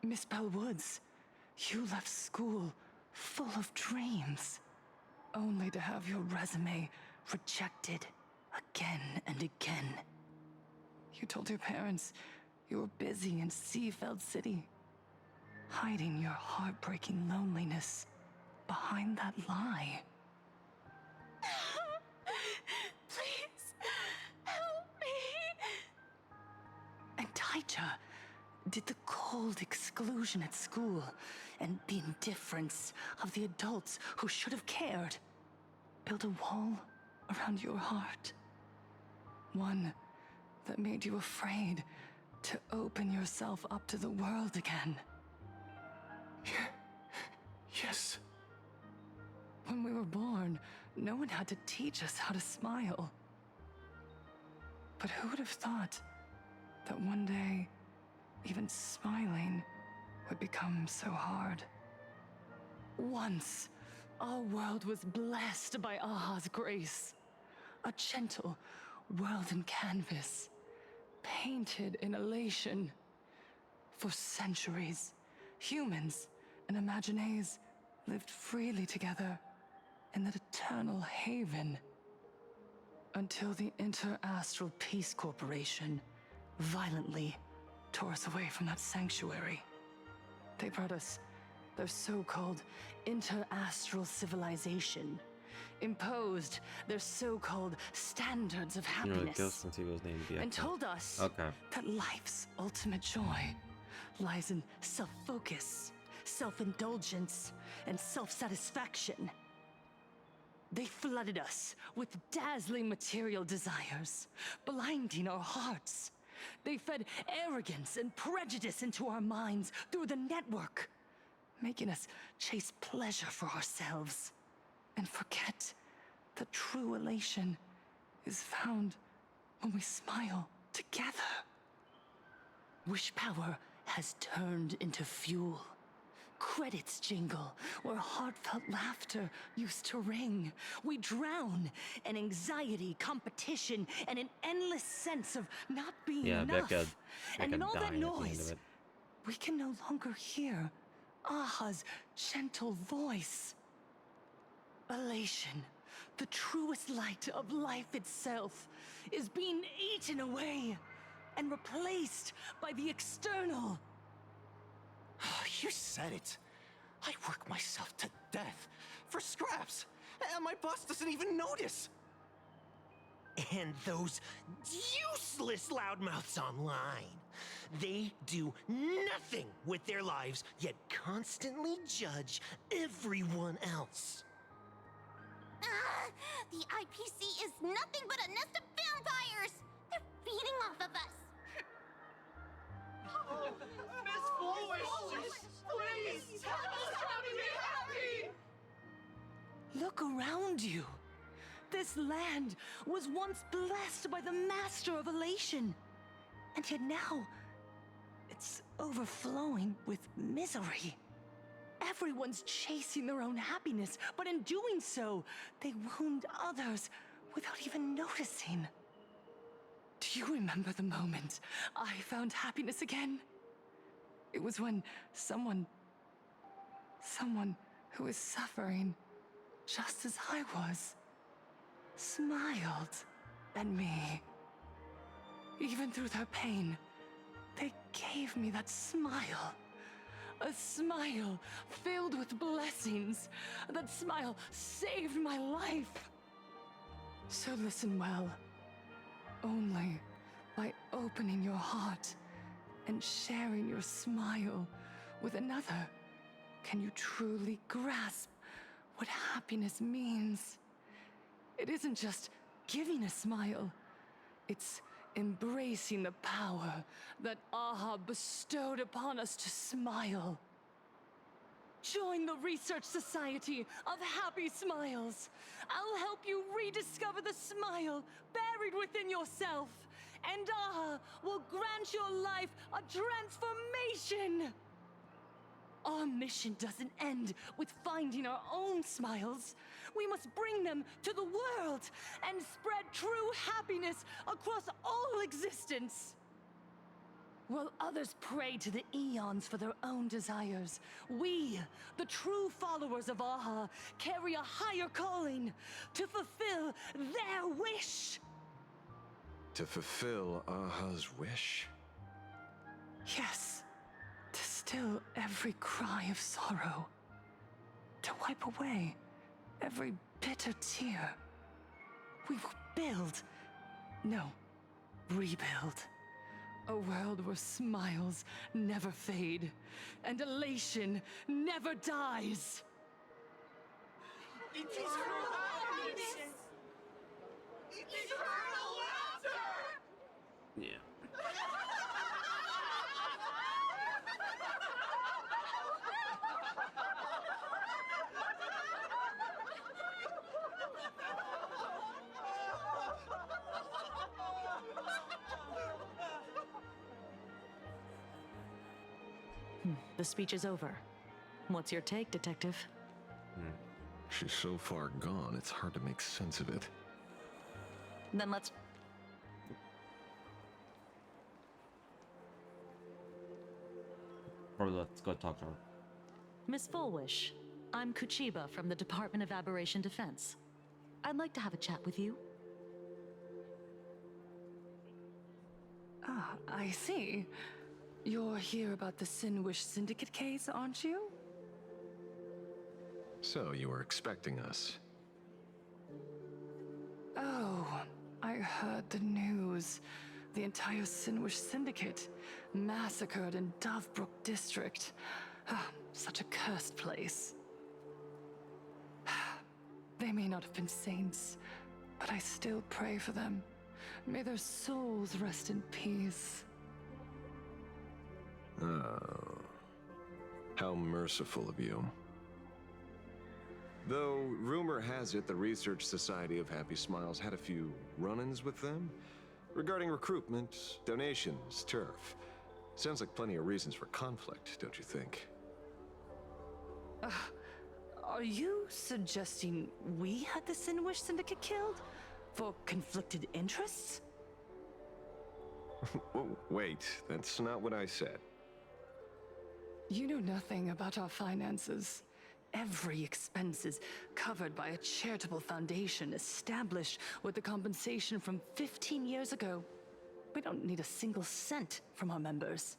Miss Bellwoods, you left school full of dreams, only to have your resume rejected again and again. You told your parents you were busy in Seafeld City, hiding your heartbreaking loneliness behind that lie. Please, help me. And Taija did the cold exclusion at school and the indifference of the adults who should have cared build a wall around your heart. One that made you afraid to open yourself up to the world again. Yes. When we were born, no one had to teach us how to smile. But who would have thought that one day, even smiling would become so hard? Once, our world was blessed by Aha's grace. A gentle world in canvas, painted in elation. For centuries, humans and Imaginaes lived freely together in that eternal haven. Until the Inter-Astral Peace Corporation violently tore us away from that sanctuary. They brought us their so-called inter-astral civilization, imposed their so-called standards of happiness, and told us that life's ultimate joy lies in self-focus, self-indulgence, and self-satisfaction. They flooded us with dazzling material desires, blinding our hearts. They fed arrogance and prejudice into our minds through the network, making us chase pleasure for ourselves and forget that true elation is found when we smile together. Wish power has turned into fuel. Credits jingle where heartfelt laughter used to ring. We drown in anxiety, competition, and an endless sense of not being enough. Becca and in all that dying at the end of noise, it. we can no longer hear Aha's gentle voice. Elation, the truest light of life itself, is being eaten away and replaced by the external. You said it. I work myself to death for scraps, and my boss doesn't even notice. And those useless loudmouths online. They do nothing with their lives, yet constantly judge everyone else. The IPC is nothing but a nest of vampires! They're feeding off of us! Miss Foolish! Please, tell us how to be happy! Look around you. This land was once blessed by the master of elation. And yet now, it's overflowing with misery. Everyone's chasing their own happiness, but in doing so, they wound others without even noticing. Do you remember the moment I found happiness again? It was when someone who was suffering just as I was, smiled at me. Even through their pain, they gave me that smile. A smile filled with blessings. That smile saved my life. So listen well. Only by opening your heart and sharing your smile with another can you truly grasp what happiness means. It isn't just giving a smile. It's embracing the power that Aha bestowed upon us to smile. Join the Research Society of Happy Smiles. I'll help you rediscover the smile buried within yourself. And Aha will grant your life a transformation. Our mission doesn't end with finding our own smiles. We must bring them to the world and spread true happiness across all existence. While others pray to the eons for their own desires, we, the true followers of Aha, carry a higher calling to fulfill their wish. To fulfill Aha's wish? Yes. To still every cry of sorrow. To wipe away every bitter tear. We will build, no, rebuild. A world where smiles never fade, and elation never dies. Eternal happiness! Eternal laughter! Yeah. The speech is over. What's your take, Detective? She's so far gone, it's hard to make sense of it. Then let's... Or let's go talk to her. Miss Fullwish, I'm Kuchiba from the Department of Aberration Defense. I'd like to have a chat with you. Ah, I see. You're here about the Sinwish Syndicate case, aren't you? So, you were expecting us. Oh, I heard the news. The entire Sinwish Syndicate massacred in Dovebrook District. Ah, such a cursed place. They may not have been saints, but I still pray for them. May their souls rest in peace. Oh. How merciful of you. Though, rumor has it the Research Society of Happy Smiles had a few run-ins with them regarding recruitment, donations, turf. Sounds like plenty of reasons for conflict, don't you think? Are you suggesting we had the Sinwish Syndicate killed? For conflicted interests? Wait, that's not what I said. You know nothing about our finances. Every expense is covered by a charitable foundation established with the compensation from 15 years ago. We don't need a single cent from our members.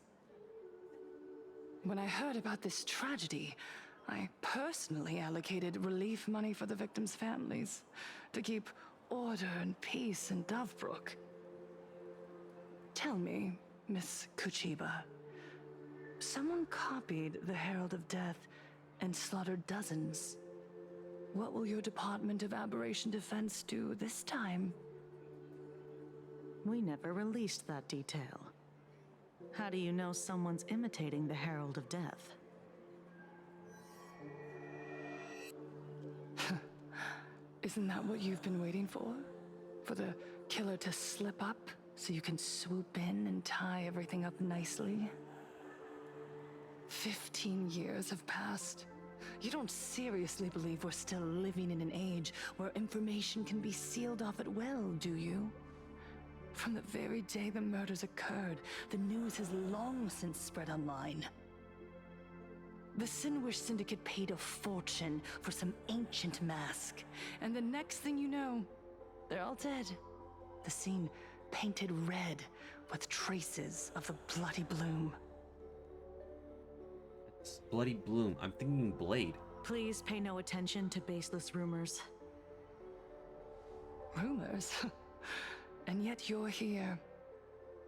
When I heard about this tragedy, I personally allocated relief money for the victims' families to keep order and peace in Dovebrook. Tell me, Miss Kuchiba, someone copied the Herald of Death and slaughtered dozens. What will your Department of Aberration Defense do this time? We never released that detail. How do you know someone's imitating the Herald of Death? Isn't that what you've been waiting for? For the killer to slip up so you can swoop in and tie everything up nicely? 15 years have passed. You don't seriously believe we're still living in an age where information can be sealed off at will, do you? From the very day the murders occurred, the news has long since spread online. The Sinwish Syndicate paid a fortune for some ancient mask, and the next thing you know, they're all dead. The scene painted red with traces of the bloody bloom. Bloody Bloom. I'm thinking Blade. Please pay no attention to baseless rumors. Rumors? And yet you're here.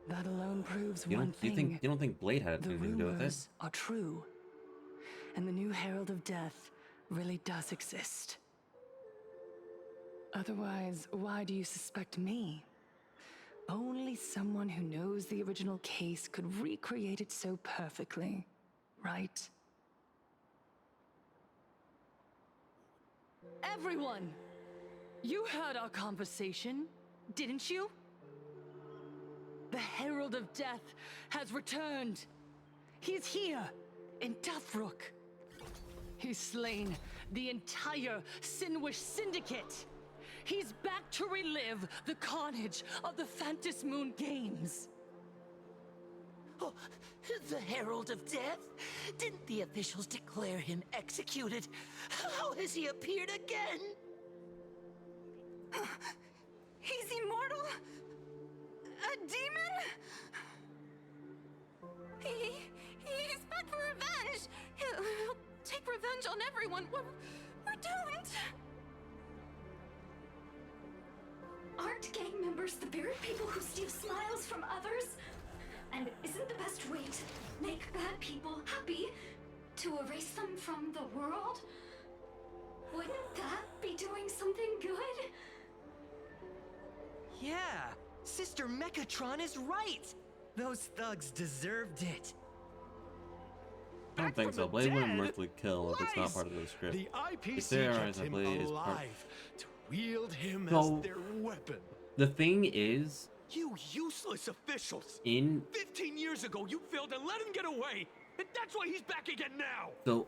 That alone proves You one don't thing. you don't think Blade had The anything to do with it? rumors are true. And the new Herald of Death really does exist. Otherwise, why do you suspect me? Only someone who knows the original case could recreate it so perfectly, right? Everyone! You heard our conversation, didn't you? The Herald of Death has returned. He's here, in Tufrook. He's slain the entire Sinwish Syndicate. He's back to relive the carnage of the Phantom Moon Games. Oh, the Herald of Death? Didn't the officials declare him executed? How has he appeared again? He's immortal? A demon? He's back for revenge! He'll take revenge on everyone. We're doomed! Aren't gang members the very people who steal smiles from others? And isn't the best way to make bad people happy to erase them from the world? Wouldn't that be doing something good? Yeah, Sister Mechatron is right. Those thugs deserved it. I don't think so. Blade wouldn't mercifully kill if it's not part of the script. The IPC theorize kept him Blade is part- alive to wield him So- as their weapon. The thing is, You useless officials! in 15 years ago, you failed and let him get away! And that's why he's back again now! so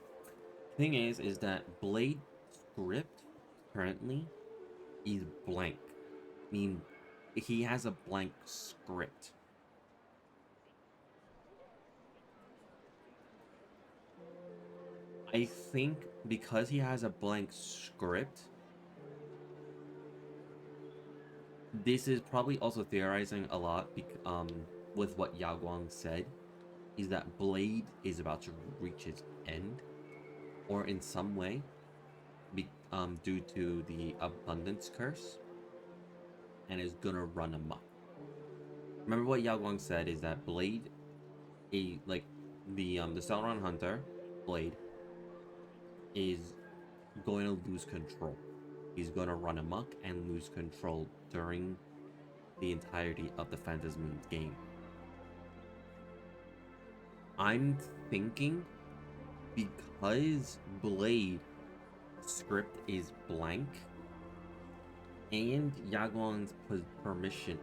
thing is that Blade script currently is blank. I mean, he has a blank script. I think because he has a blank script, this is probably also theorizing a lot with what Yao Guang said, is that Blade is about to reach his end, or in some way, due to the abundance curse, and is gonna run amok. Remember what Yao Guang said is that Blade, the Celeron Hunter, Blade, is going to lose control. He's going to run amok and lose control during the entirety of the Phantom Moon game. I'm thinking because Blade script is blank and Yaguang's premonition,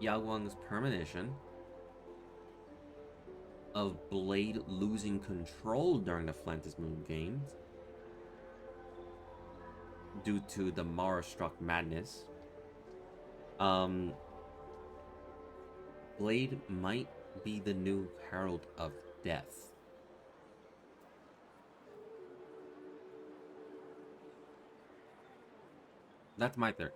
Yaguang's premonition of Blade losing control during the Phantom Moon games due to the Mara-struck madness, Blade might be the new Herald of Death. That's my theory.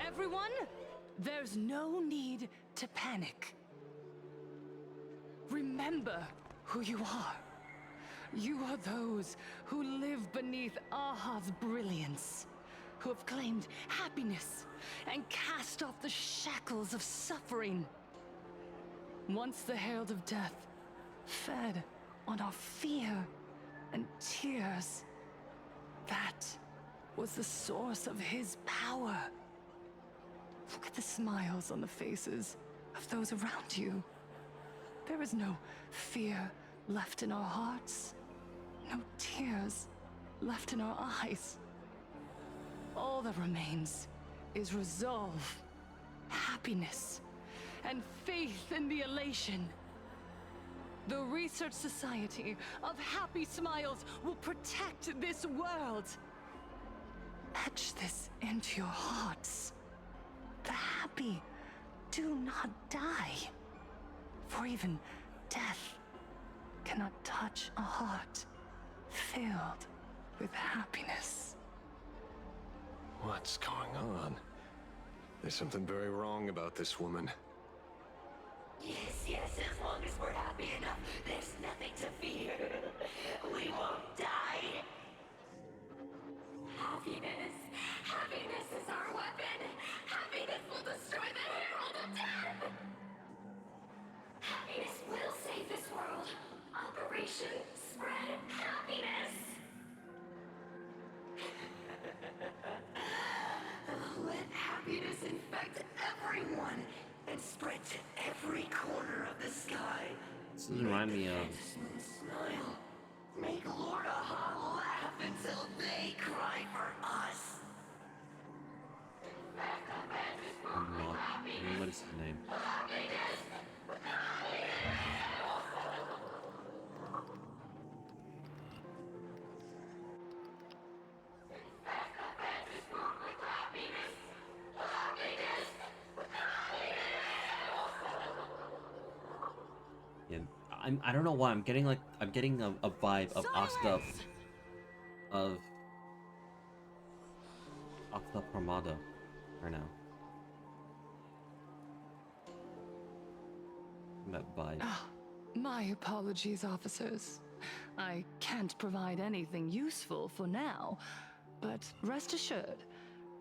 Everyone, there's no need to panic. Remember who you are. You are those who live beneath Aha's brilliance, who have claimed happiness and cast off the shackles of suffering. Once the Herald of Death fed on our fear and tears, that was the source of his power. Look at the smiles on the faces of those around you. There is no fear left in our hearts, no tears left in our eyes. All that remains is resolve, happiness, and faith in the elation. The Research Society of Happy Smiles will protect this world. Etch this into your hearts. The happy do not die. For even death cannot touch a heart filled with happiness. What's going on? There's something very wrong about this woman. Yes, as long as we're happy enough, there's nothing to fear. We won't die. Happiness is our weapon. Happiness will destroy the Herald of Death. Happiness will save this world. Operation Spread Happiness. Let happiness infect everyone and spread to every corner of the sky. This doesn't remind me of... Smile. Make Lord Aha laugh until they cry for us. What is his name? Yeah, I don't know why I'm getting a vibe of Asta of Pramada right now. That vibe. My apologies, officers. I can't provide anything useful for now, but rest assured,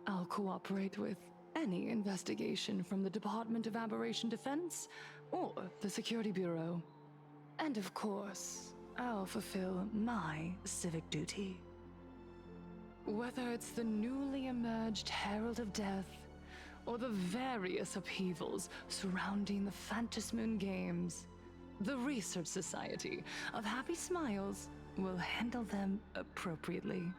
I'll cooperate with any investigation from the Department of Aberration Defense or the Security Bureau. And of course, I'll fulfill my civic duty. Whether it's the newly emerged Herald of Death, or the various upheavals surrounding the Phantasmoon Games, the Research Society of Happy Smiles will handle them appropriately.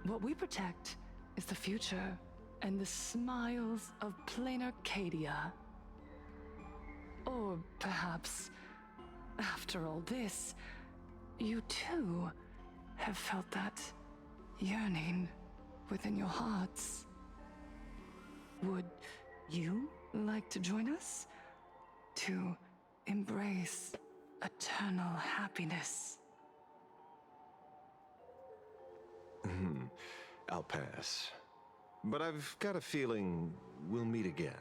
What we protect is the future and the smiles of plain Arcadia. Or perhaps, after all this, you too have felt that yearning within your hearts. Would you like to join us to embrace eternal happiness? I'll pass. But I've got a feeling we'll meet again.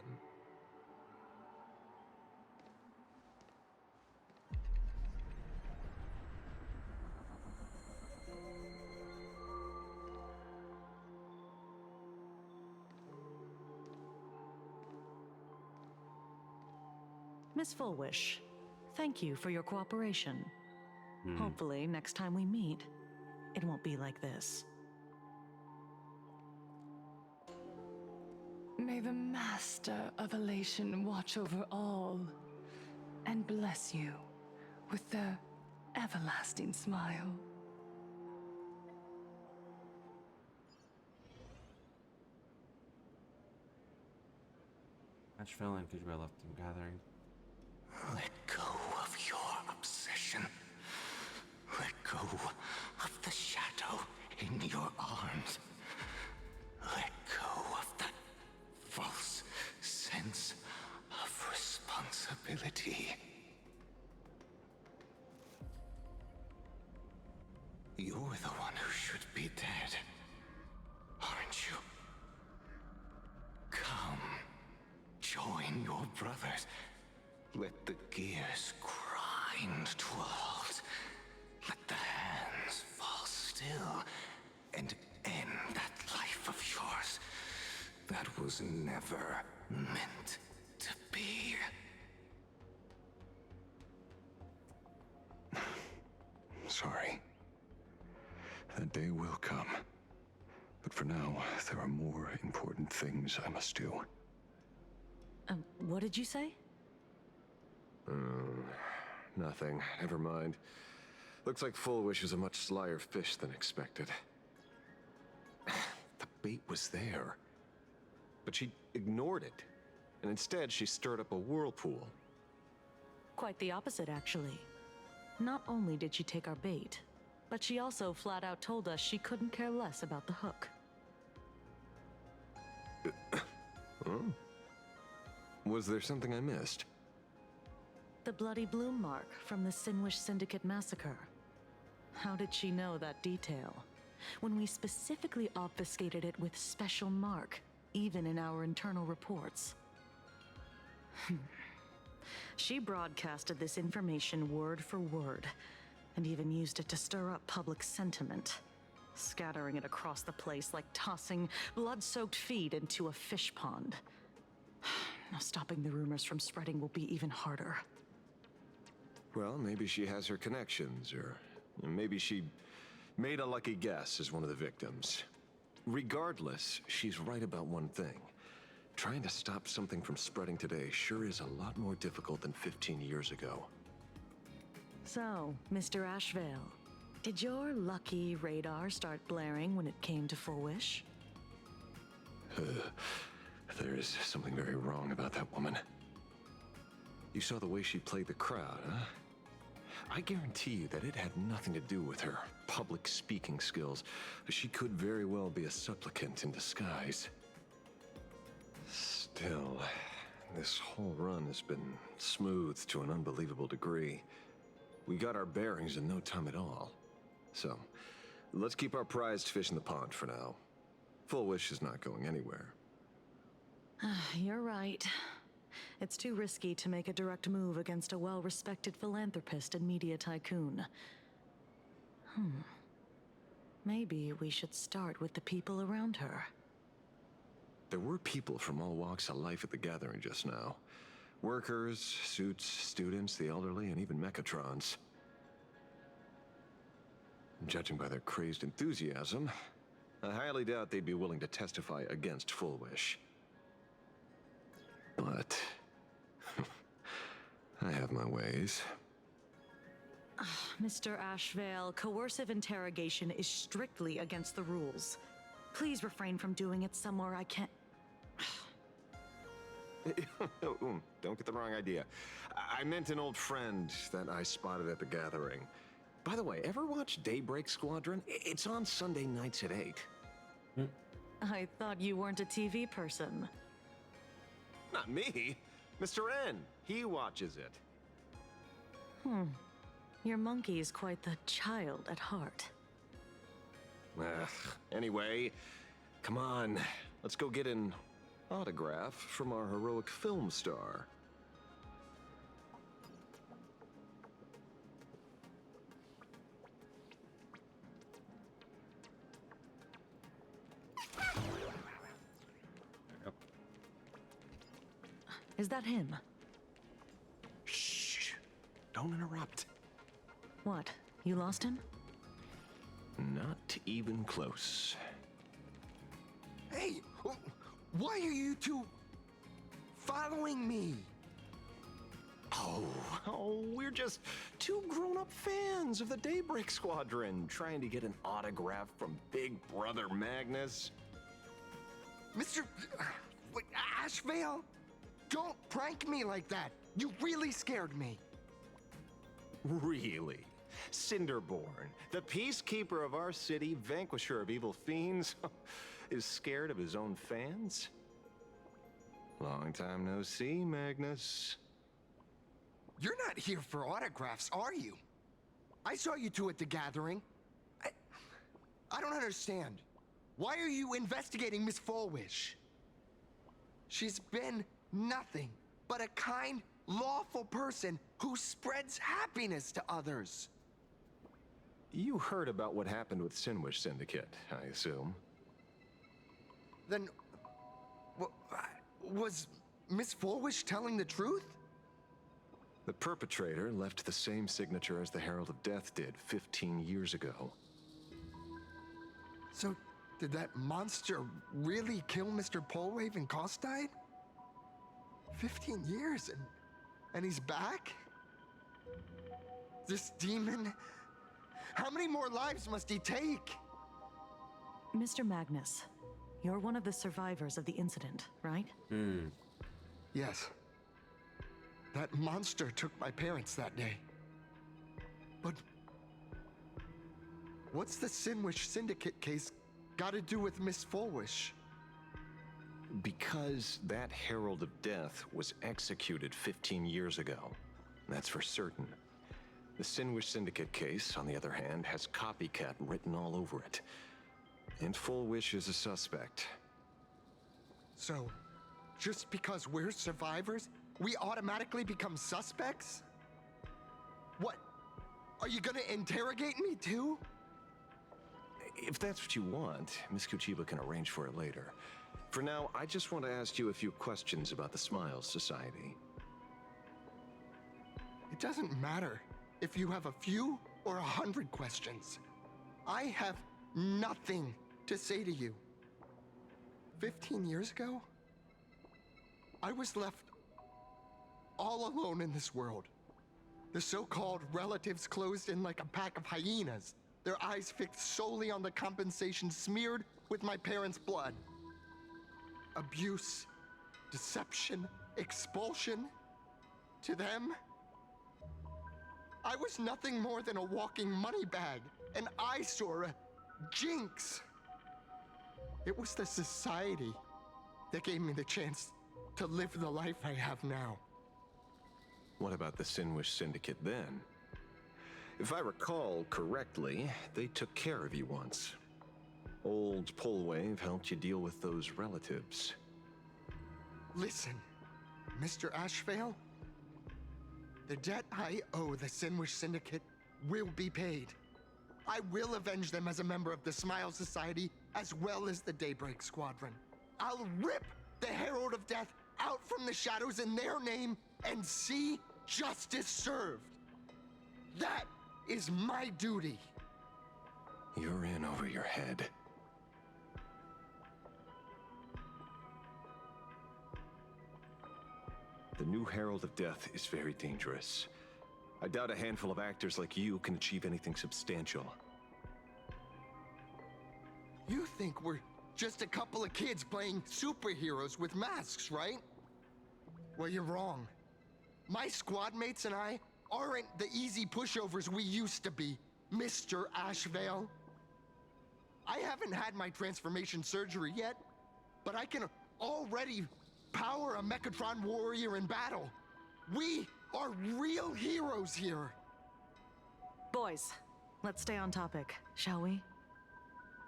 Miss Fullwish, thank you for your cooperation. Hopefully, next time we meet, it won't be like this. May the Master of Elation watch over all and bless you with their everlasting smile. Ash fell and Kujira left the gathering. Let go of your obsession. Let go of the shadow in your arms. Let go of that false sense of responsibility. You're the one who should be dead, aren't you? Come, join your brothers. Let the gears grind to a halt. Let the hands fall still and end that life of yours that was never meant to be. Sorry. That day will come. But for now, there are more important things I must do. What did you say? Nothing. Never mind. Looks like Fullwish is a much slyer fish than expected. The bait was there. But she ignored it. And instead, she stirred up a whirlpool. Quite the opposite, actually. Not only did she take our bait, but she also flat out told us she couldn't care less about the hook. Was there something I missed? The bloody bloom mark from the Sinwish Syndicate massacre. How did she know that detail? When we specifically obfuscated it with special mark, even in our internal reports. She broadcasted this information word for word, and even used it to stir up public sentiment, scattering it across the place like tossing blood-soaked feed into a fish pond. Now stopping the rumors from spreading will be even harder. Well, maybe she has her connections, or maybe she made a lucky guess as one of the victims. Regardless, she's right about one thing. Trying to stop something from spreading today sure is a lot more difficult than 15 years ago. So, Mr. Ashvale, did your lucky radar start blaring when it came to Full Wish? There is something very wrong about that woman. You saw the way she played the crowd, huh? I guarantee you that it had nothing to do with her public speaking skills. She could very well be a supplicant in disguise. Still, this whole run has been smooth to an unbelievable degree. We got our bearings in no time at all. So, let's keep our prized fish in the pond for now. Full Wish is not going anywhere. You're right. It's too risky to make a direct move against a well-respected philanthropist and media tycoon. Maybe we should start with the people around her. There were people from all walks of life at the gathering just now. Workers, suits, students, the elderly, and even Mechatrons. Judging by their crazed enthusiasm, I highly doubt they'd be willing to testify against Full Wish. But I have my ways. Mr. Ashvale, coercive interrogation is strictly against the rules. Please refrain from doing it somewhere I can't... Don't get the wrong idea. I meant an old friend that I spotted at the gathering. By the way, ever watch Daybreak Squadron? It's on Sunday nights at 8. I thought you weren't a TV person. Not me. Mr. N. He watches it. Your monkey is quite the child at heart. Anyway, come on. Let's go get an autograph from our heroic film star. Is that him? Shh. Don't interrupt. What? You lost him? Not even close. Hey! Why are you two following me? Oh, we're just two grown-up fans of the Daybreak Squadron trying to get an autograph from Big Brother Magnus. Mr. Ashvale? Don't prank me like that. You really scared me. Really? Cinderborn, the peacekeeper of our city, vanquisher of evil fiends, is scared of his own fans? Long time no see, Magnus. You're not here for autographs, are you? I saw you two at the gathering. I don't understand. Why are you investigating Miss Fullwish? She's been nothing but a kind, lawful person who spreads happiness to others. You heard about what happened with Sinwish Syndicate, I assume. Then, was Miss Fullwish telling the truth? The perpetrator left the same signature as the Herald of Death did 15 years ago. So, did that monster really kill Mr. Polwave and Costide? 15 years and he's back? This demon? How many more lives must he take? Mr. Magnus, you're one of the survivors of the incident, right? Yes. That monster took my parents that day. But what's the Sinwish Syndicate case got to do with Miss Fullwish? Because that Herald of Death was executed 15 years ago. That's for certain. The Sinwish Syndicate case, on the other hand, has copycat written all over it. And Full Wish is a suspect. So, just because we're survivors, we automatically become suspects? What? Are you gonna interrogate me too? If that's what you want, Miss Kuchiba can arrange for it later. For now, I just want to ask you a few questions about the Smiles Society. It doesn't matter if you have a few or 100 questions. I have nothing to say to you. 15 years ago, I was left all alone in this world. The so-called relatives closed in like a pack of hyenas, their eyes fixed solely on the compensation smeared with my parents' blood. Abuse, deception, expulsion. To them, I was nothing more than a walking money bag, an eyesore, a jinx. It was the society that gave me the chance to live the life I have now. What about the Sinwish Syndicate then? If I recall correctly, they took care of you once. Old Polwave helped you deal with those relatives. Listen, Mr. Ashvale, the debt I owe the Sinwish Syndicate will be paid. I will avenge them as a member of the Smile Society, as well as the Daybreak Squadron. I'll rip the Herald of Death out from the shadows in their name and see justice served. That is my duty. You're in over your head. The new Herald of Death is very dangerous. I doubt a handful of actors like you can achieve anything substantial. You think we're just a couple of kids playing superheroes with masks, right? Well, you're wrong. My squad mates and I aren't the easy pushovers we used to be, Mr. Ashvale. I haven't had my transformation surgery yet, but I can already power a Mechatron warrior in battle. We are real heroes here. Boys, let's stay on topic, shall we?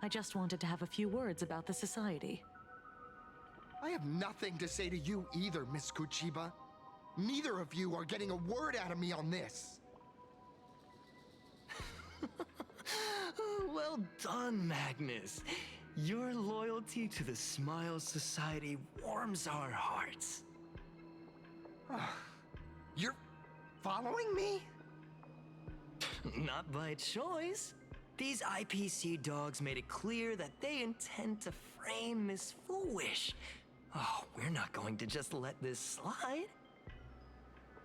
I just wanted to have a few words about the society. I have nothing to say to you either, Miss Kuchiba. Neither of you are getting a word out of me on this. Well done, Magnus. Your loyalty to the Smile Society warms our hearts. You're following me? Not by choice. These IPC dogs made it clear that they intend to frame Miss Foolish. Oh, we're not going to just let this slide.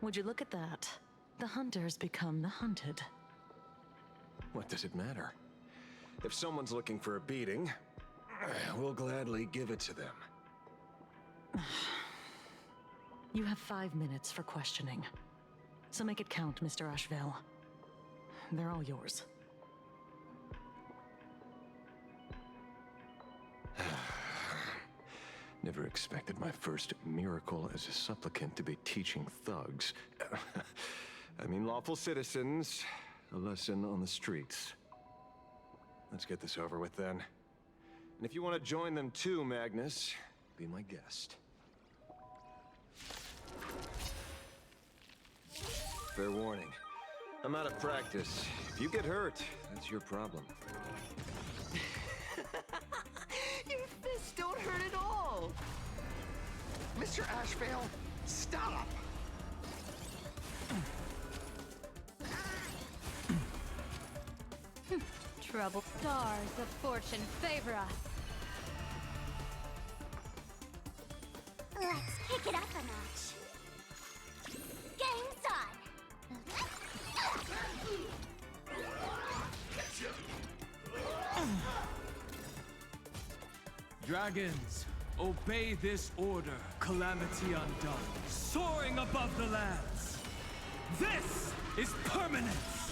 Would you look at that? The hunters become the hunted. What does it matter? If someone's looking for a beating, we'll gladly give it to them. You have 5 minutes for questioning. So make it count, Mr. Ashvale. They're all yours. Never expected my first miracle as a supplicant to be teaching thugs. I mean lawful citizens, a lesson on the streets. Let's get this over with then. And if you want to join them too, Magnus, be my guest. Fair warning. I'm out of practice. If you get hurt, that's your problem. Your fists don't hurt at all. Mr. Ashvale, stop! Troubled stars of fortune favor us. Let's kick it up a notch. Game's on! Dragons, obey this order, Calamity Undone, soaring above the lands. This is permanence!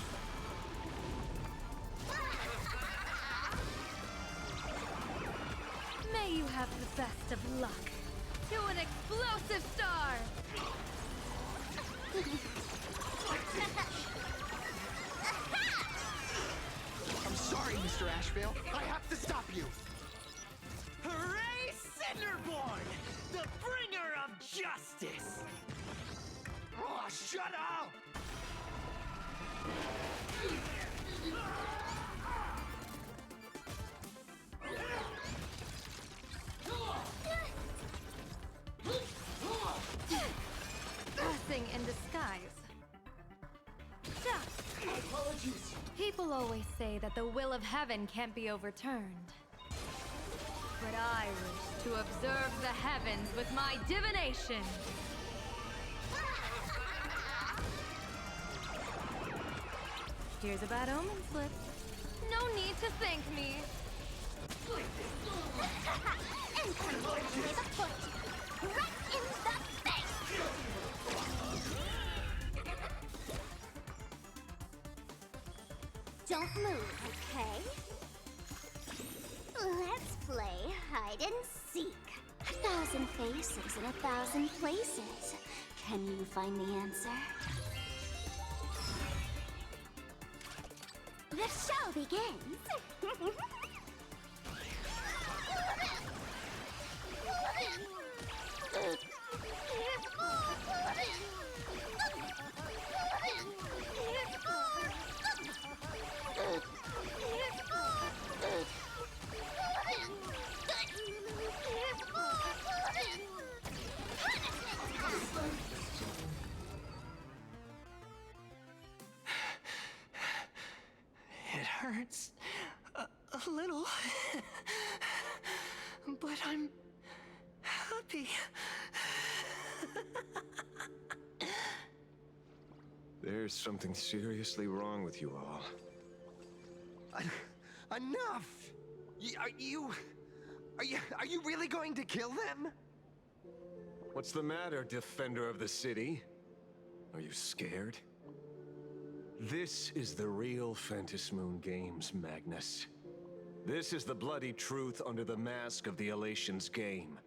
May you have the best of luck, to an explosive star! I'm sorry, Mr. Ashvale. I have to stop you. Hooray, Cinderborn! The bringer of justice! Oh, shut up! Blessing in disguise. Apologies. People always say that the will of heaven can't be overturned. But I wish to observe the heavens with my divination. Here's a bad omen slip. No need to thank me. And come with a foot. Right in the face! Don't move, okay? Let's play hide and seek. 1,000 faces in 1,000 places. Can you find the answer? The show begins! It hurts a little, but I'm happy. There's something seriously wrong with you all. Enough! Are you really going to kill them? What's the matter, defender of the city? Are you scared? This is the real Phantasmoon Games, Magnus. This is the bloody truth under the mask of the Elation's game.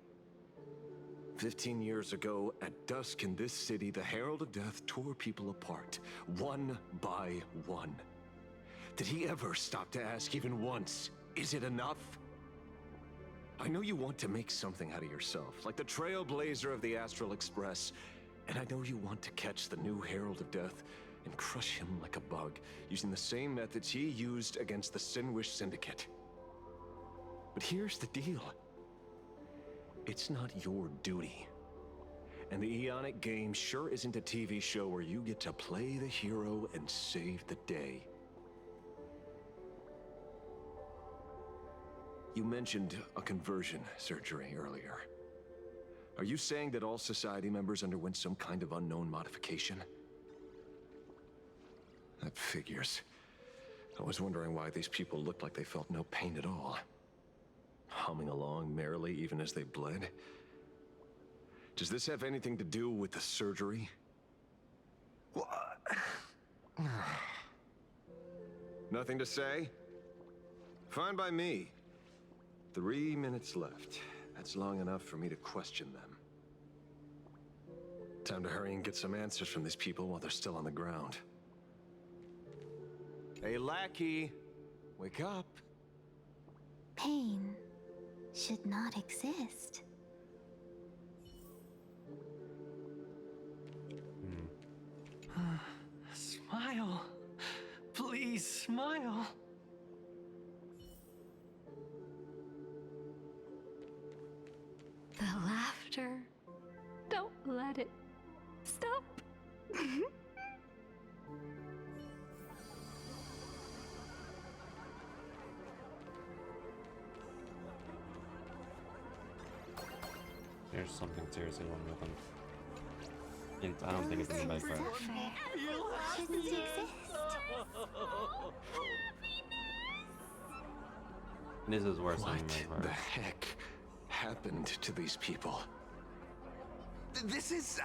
15 years ago, at dusk in this city, the Herald of Death tore people apart, one by one. Did he ever stop to ask even once, is it enough? I know you want to make something out of yourself, like the trailblazer of the Astral Express, and I know you want to catch the new Herald of Death and crush him like a bug, using the same methods he used against the Sinwish Syndicate. But here's the deal. It's not your duty. And the Eonic game sure isn't a TV show where you get to play the hero and save the day. You mentioned a conversion surgery earlier. Are you saying that all Society members underwent some kind of unknown modification? That figures. I was wondering why these people looked like they felt no pain at all. Humming along merrily even as they bled. Does this have anything to do with the surgery? Nothing to say? Fine by me. 3 minutes left. That's long enough for me to question them. Time to hurry and get some answers from these people while they're still on the ground. Hey, lackey! Wake up! Pain should not exist. Smile. Please, smile. The laughter. Don't let it stop. There's something seriously wrong with him. I don't think it's in the bed for Shouldn't exist. This is worse than What the the Nightmare. heck happened to these people? This is...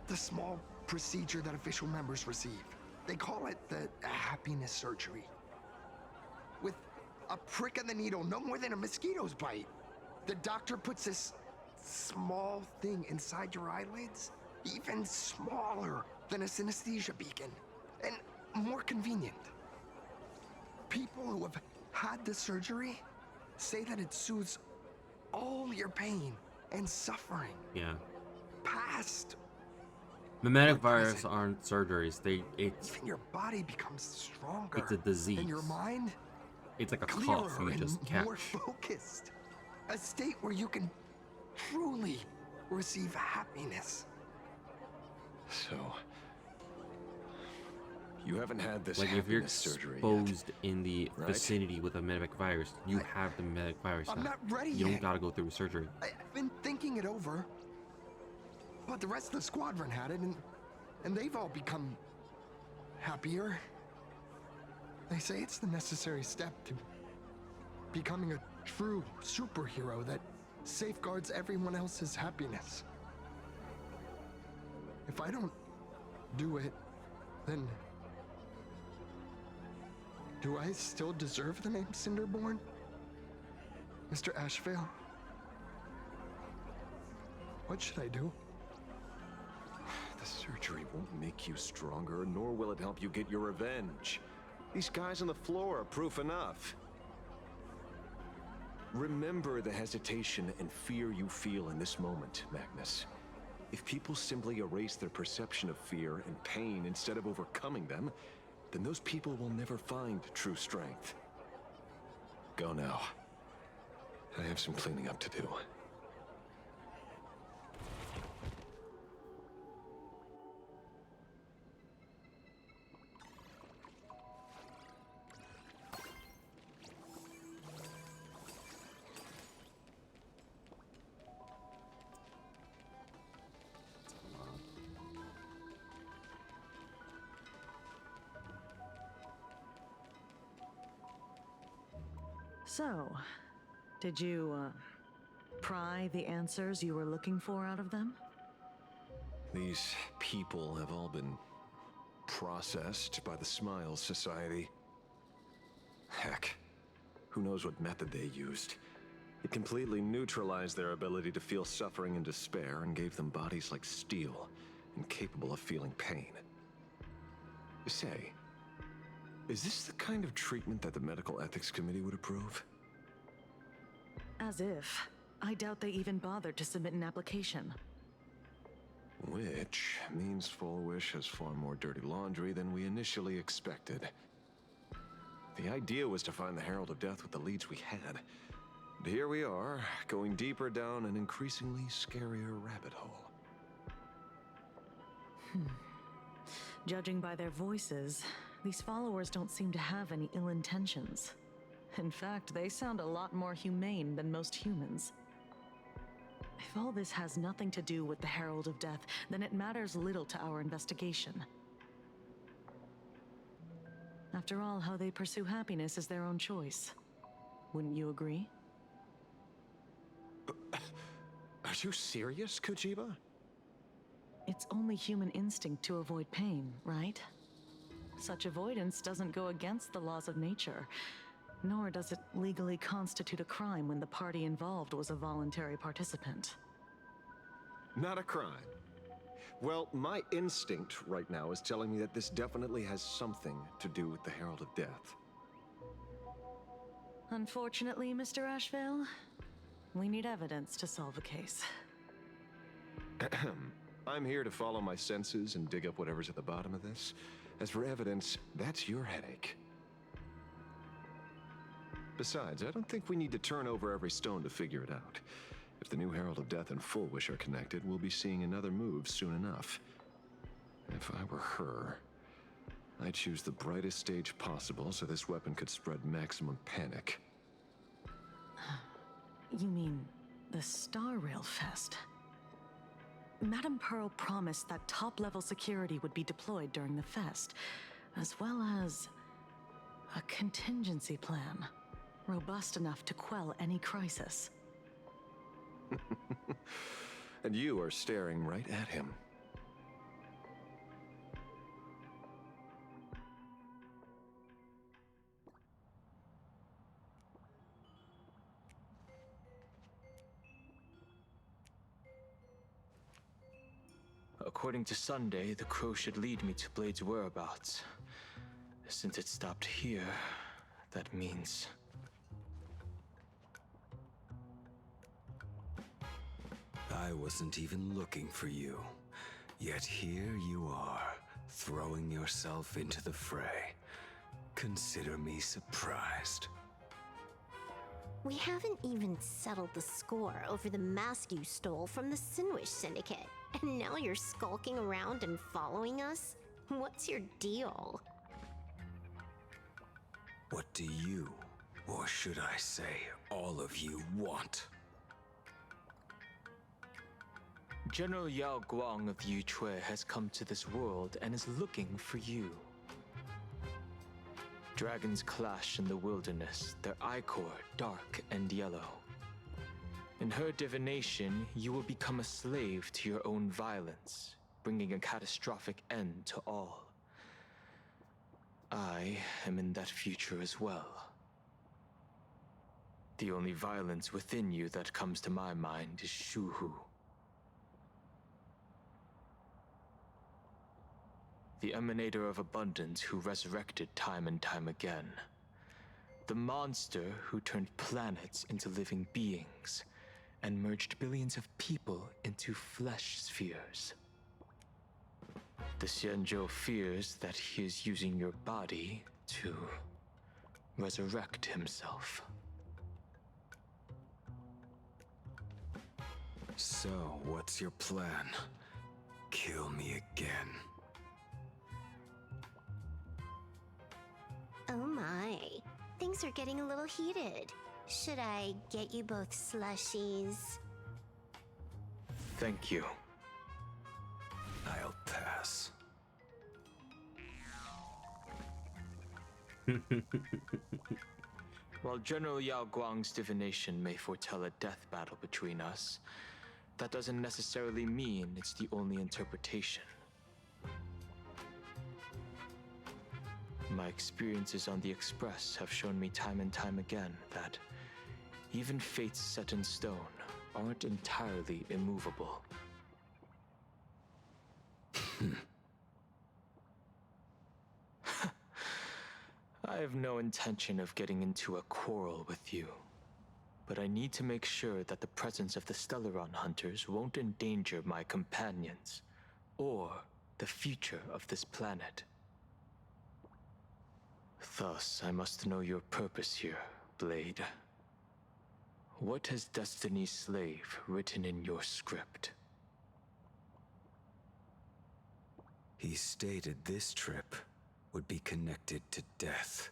the small procedure that official members receive. They call it the happiness surgery. With a prick of the needle, no more than a mosquito's bite. The doctor puts this small thing inside your eyelids, even smaller than a synesthesia beacon, and more convenient. People who have had the surgery say that it soothes all your pain and suffering. Yeah. Past. Mimetic virus aren't surgeries. It's even your body becomes stronger. It's a disease. And your mind. It's like a clearer cough you and just catch. more focused. A state where you can truly receive happiness. So, you haven't had this Like if you're surgery exposed yet, in the right? vicinity with a mimetic virus, you have the mimetic virus. I'm now. not ready You don't yet. gotta go through surgery. I've been thinking it over. But the rest of the squadron had it, and they've all become happier. They say it's the necessary step to becoming a true superhero that safeguards everyone else's happiness. If I don't do it, then do I still deserve the name Cinderborn? Mr. Ashvale? What should I do? The surgery won't make you stronger, nor will it help you get your revenge. These guys on the floor are proof enough. Remember the hesitation and fear you feel in this moment, Magnus. If people simply erase their perception of fear and pain instead of overcoming them, then those people will never find true strength. Go now. I have some cleaning up to do. So, did you, pry the answers you were looking for out of them? These people have all been processed by the Smiles Society. Heck, who knows what method they used. It completely neutralized their ability to feel suffering and despair and gave them bodies like steel, incapable of feeling pain. Say, is this the kind of treatment that the Medical Ethics Committee would approve? As if. I doubt they even bothered to submit an application. Which means Fullwish has far more dirty laundry than we initially expected. The idea was to find the Herald of Death with the leads we had. And here we are, going deeper down an increasingly scarier rabbit hole. Judging by their voices, these followers don't seem to have any ill intentions. In fact, they sound a lot more humane than most humans. If all this has nothing to do with the Herald of Death, then it matters little to our investigation. After all, how they pursue happiness is their own choice. Wouldn't you agree? Are you serious, Kojiba? It's only human instinct to avoid pain, right? Such avoidance doesn't go against the laws of nature, nor does it legally constitute a crime when the party involved was a voluntary participant. Not a crime. Well, my instinct right now is telling me that this definitely has something to do with the Herald of Death. Unfortunately, Mr. Ashvale, we need evidence to solve a case. I'm here to follow my senses and dig up whatever's at the bottom of this. As for evidence, that's your headache. Besides, I don't think we need to turn over every stone to figure it out. If the new Herald of Death and Fullwish are connected, we'll be seeing another move soon enough. If I were her, I'd choose the brightest stage possible so this weapon could spread maximum panic. You mean the Star Rail Fest? Madame Pearl promised that top-level security would be deployed during the fest, as well as a contingency plan, robust enough to quell any crisis. And you are staring right at him. According to Sunday, the crow should lead me to Blade's whereabouts. Since it stopped here, that means... I wasn't even looking for you. Yet here you are, throwing yourself into the fray. Consider me surprised. We haven't even settled the score over the mask you stole from the Sinwish Syndicate. And now you're skulking around and following us? What's your deal? What do you, or should I say, all of you want? General Yao Guang of Yu Chui has come to this world and is looking for you. Dragons clash in the wilderness, their ichor dark and yellow. In her divination, you will become a slave to your own violence, bringing a catastrophic end to all. I am in that future as well. The only violence within you that comes to my mind is Shuhu. The emanator of abundance who resurrected time and time again. The monster who turned planets into living beings and merged billions of people into flesh spheres. The Xianzhou fears that he is using your body to resurrect himself. So, what's your plan? Kill me again. Oh my, things are getting a little heated. Should I get you both slushies? Thank you. I'll pass. While General Yao Guang's divination may foretell a death battle between us, that doesn't necessarily mean it's the only interpretation. My experiences on the Express have shown me time and time again that even fates set in stone aren't entirely immovable. I have no intention of getting into a quarrel with you, but I need to make sure that the presence of the Stellaron hunters won't endanger my companions or the future of this planet. Thus, I must know your purpose here, Blade. What has Destiny's Slave written in your script? He stated this trip would be connected to death.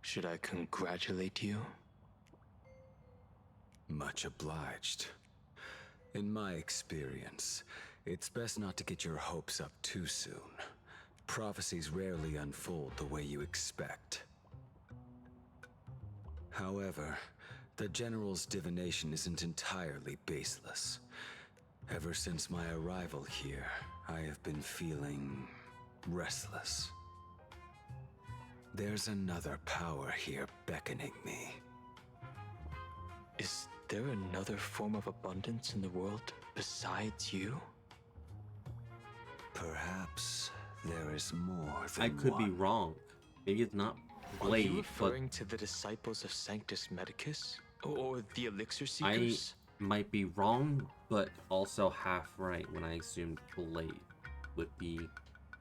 Should I congratulate you? Much obliged. In my experience, it's best not to get your hopes up too soon. Prophecies rarely unfold the way you expect. However, the General's divination isn't entirely baseless. Ever since my arrival here, I have been feeling restless. There's another power here beckoning me. Is there another form of abundance in the world besides you? Perhaps there is more than I could one. be wrong. Maybe it's not Are Blade, you but referring to the disciples of Sanctus Medicus? Or the Elixir Seekers? I might be wrong, but also half right when I assumed Blade with the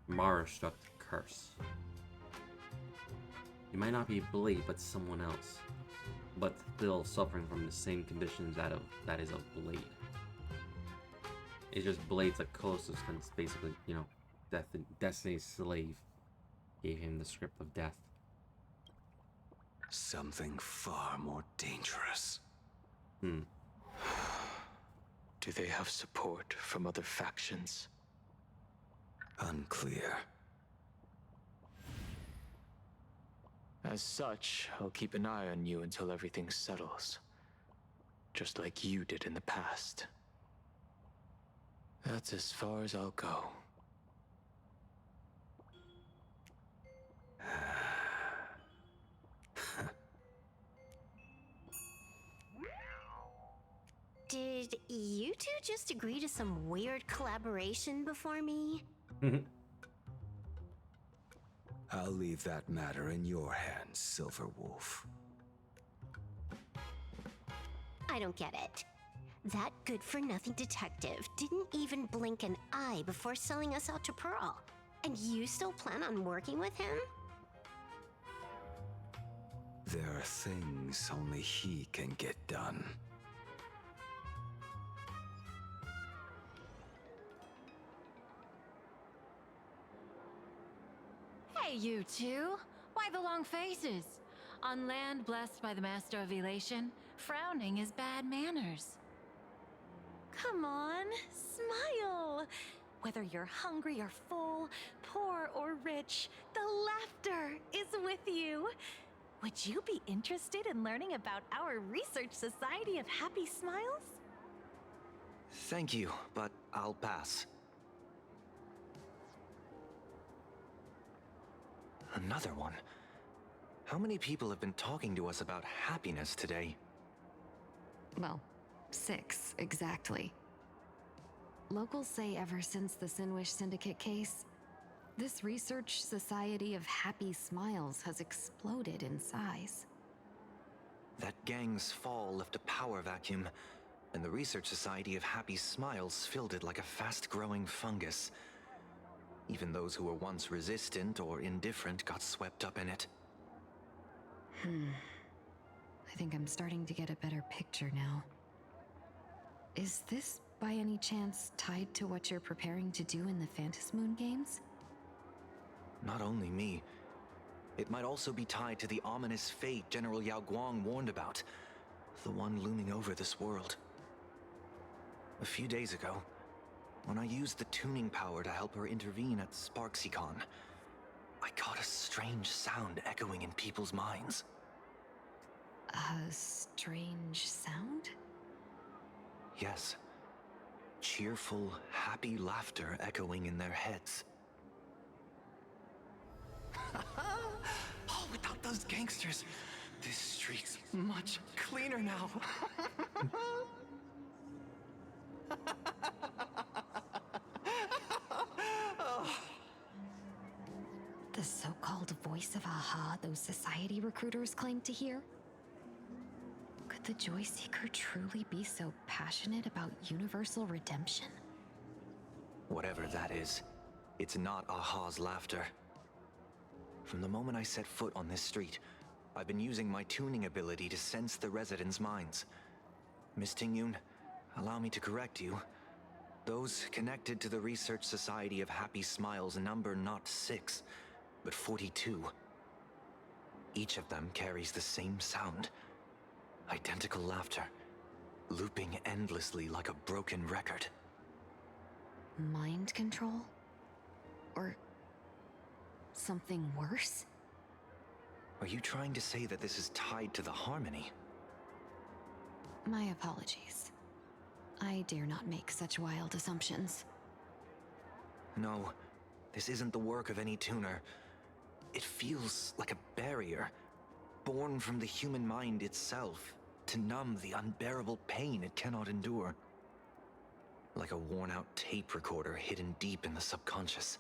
Mara-struck curse. It might not be Blade, but someone else, but still suffering from the same conditions that is of Blade. It's just Blade's the closest, and it's basically, you know, Destiny's Slave gave him the script of death. Something far more dangerous. Do they have support from other factions? Unclear. As such, I'll keep an eye on you until everything settles. Just like you did in the past. That's as far as I'll go. Did you two just agree to some weird collaboration before me? I'll leave that matter in your hands, Silver Wolf. I don't get it. That good-for-nothing detective didn't even blink an eye before selling us out to Pearl. And you still plan on working with him? There are things only he can get done. Hey, you two! Why the long faces? On land blessed by the Master of Elation, frowning is bad manners. Come on, smile! Whether you're hungry or full, poor or rich, the laughter is with you. Would you be interested in learning about our Research Society of Happy Smiles? Thank you, but I'll pass. Another one. How many people have been talking to us about happiness today? Well, 6, exactly. Locals say ever since the Sinwish Syndicate case, this Research Society of Happy Smiles has exploded in size. That gang's fall left a power vacuum, and the Research Society of Happy Smiles filled it like a fast-growing fungus. Even those who were once resistant or indifferent got swept up in it. I think I'm starting to get a better picture now. Is this, by any chance, tied to what you're preparing to do in the Phantasmoon games? Not only me. It might also be tied to the ominous fate General Yao Guang warned about. The one looming over this world. A few days ago, when I used the tuning power to help her intervene at Sparksicon, I caught a strange sound echoing in people's minds. A strange sound? Yes. Cheerful, happy laughter echoing in their heads. Oh, without those gangsters, this street's much cleaner now. The so-called voice of Aha those society recruiters claim to hear? Could the Joy Seeker truly be so passionate about universal redemption? Whatever that is, it's not Aha's laughter. From the moment I set foot on this street, I've been using my tuning ability to sense the residents' minds. Miss Tingyun, allow me to correct you. Those connected to the Research Society of Happy Smiles number not 6, but 42. Each of them carries the same sound. Identical laughter, looping endlessly like a broken record. Mind control? Or something worse? Are you trying to say that this is tied to the harmony? My apologies. I dare not make such wild assumptions. No, this isn't the work of any tuner. It feels like a barrier, born from the human mind itself, to numb the unbearable pain it cannot endure. Like a worn-out tape recorder hidden deep in the subconscious,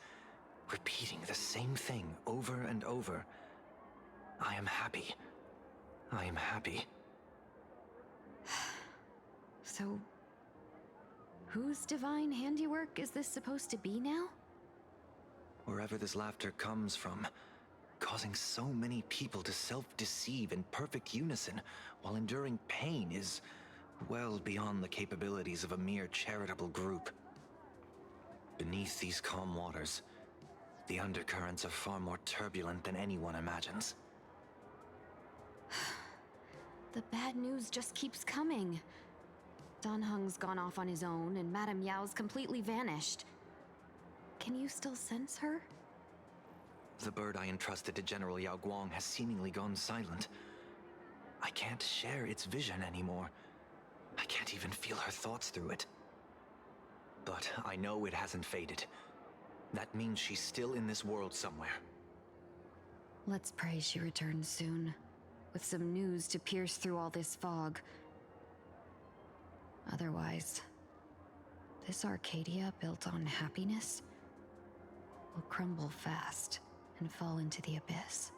repeating the same thing over and over. I am happy. I am happy. So, whose divine handiwork is this supposed to be now? Wherever this laughter comes from, causing so many people to self-deceive in perfect unison while enduring pain is well beyond the capabilities of a mere charitable group. Beneath these calm waters, the undercurrents are far more turbulent than anyone imagines. The bad news just keeps coming. Dan Heng's gone off on his own, and Madame Yao's completely vanished. Can you still sense her? The bird I entrusted to General Yao Guang has seemingly gone silent. I can't share its vision anymore. I can't even feel her thoughts through it. But I know it hasn't faded. That means she's still in this world somewhere. Let's pray she returns soon, with some news to pierce through all this fog. Otherwise, this Arcadia built on happiness will crumble fast and fall into the abyss.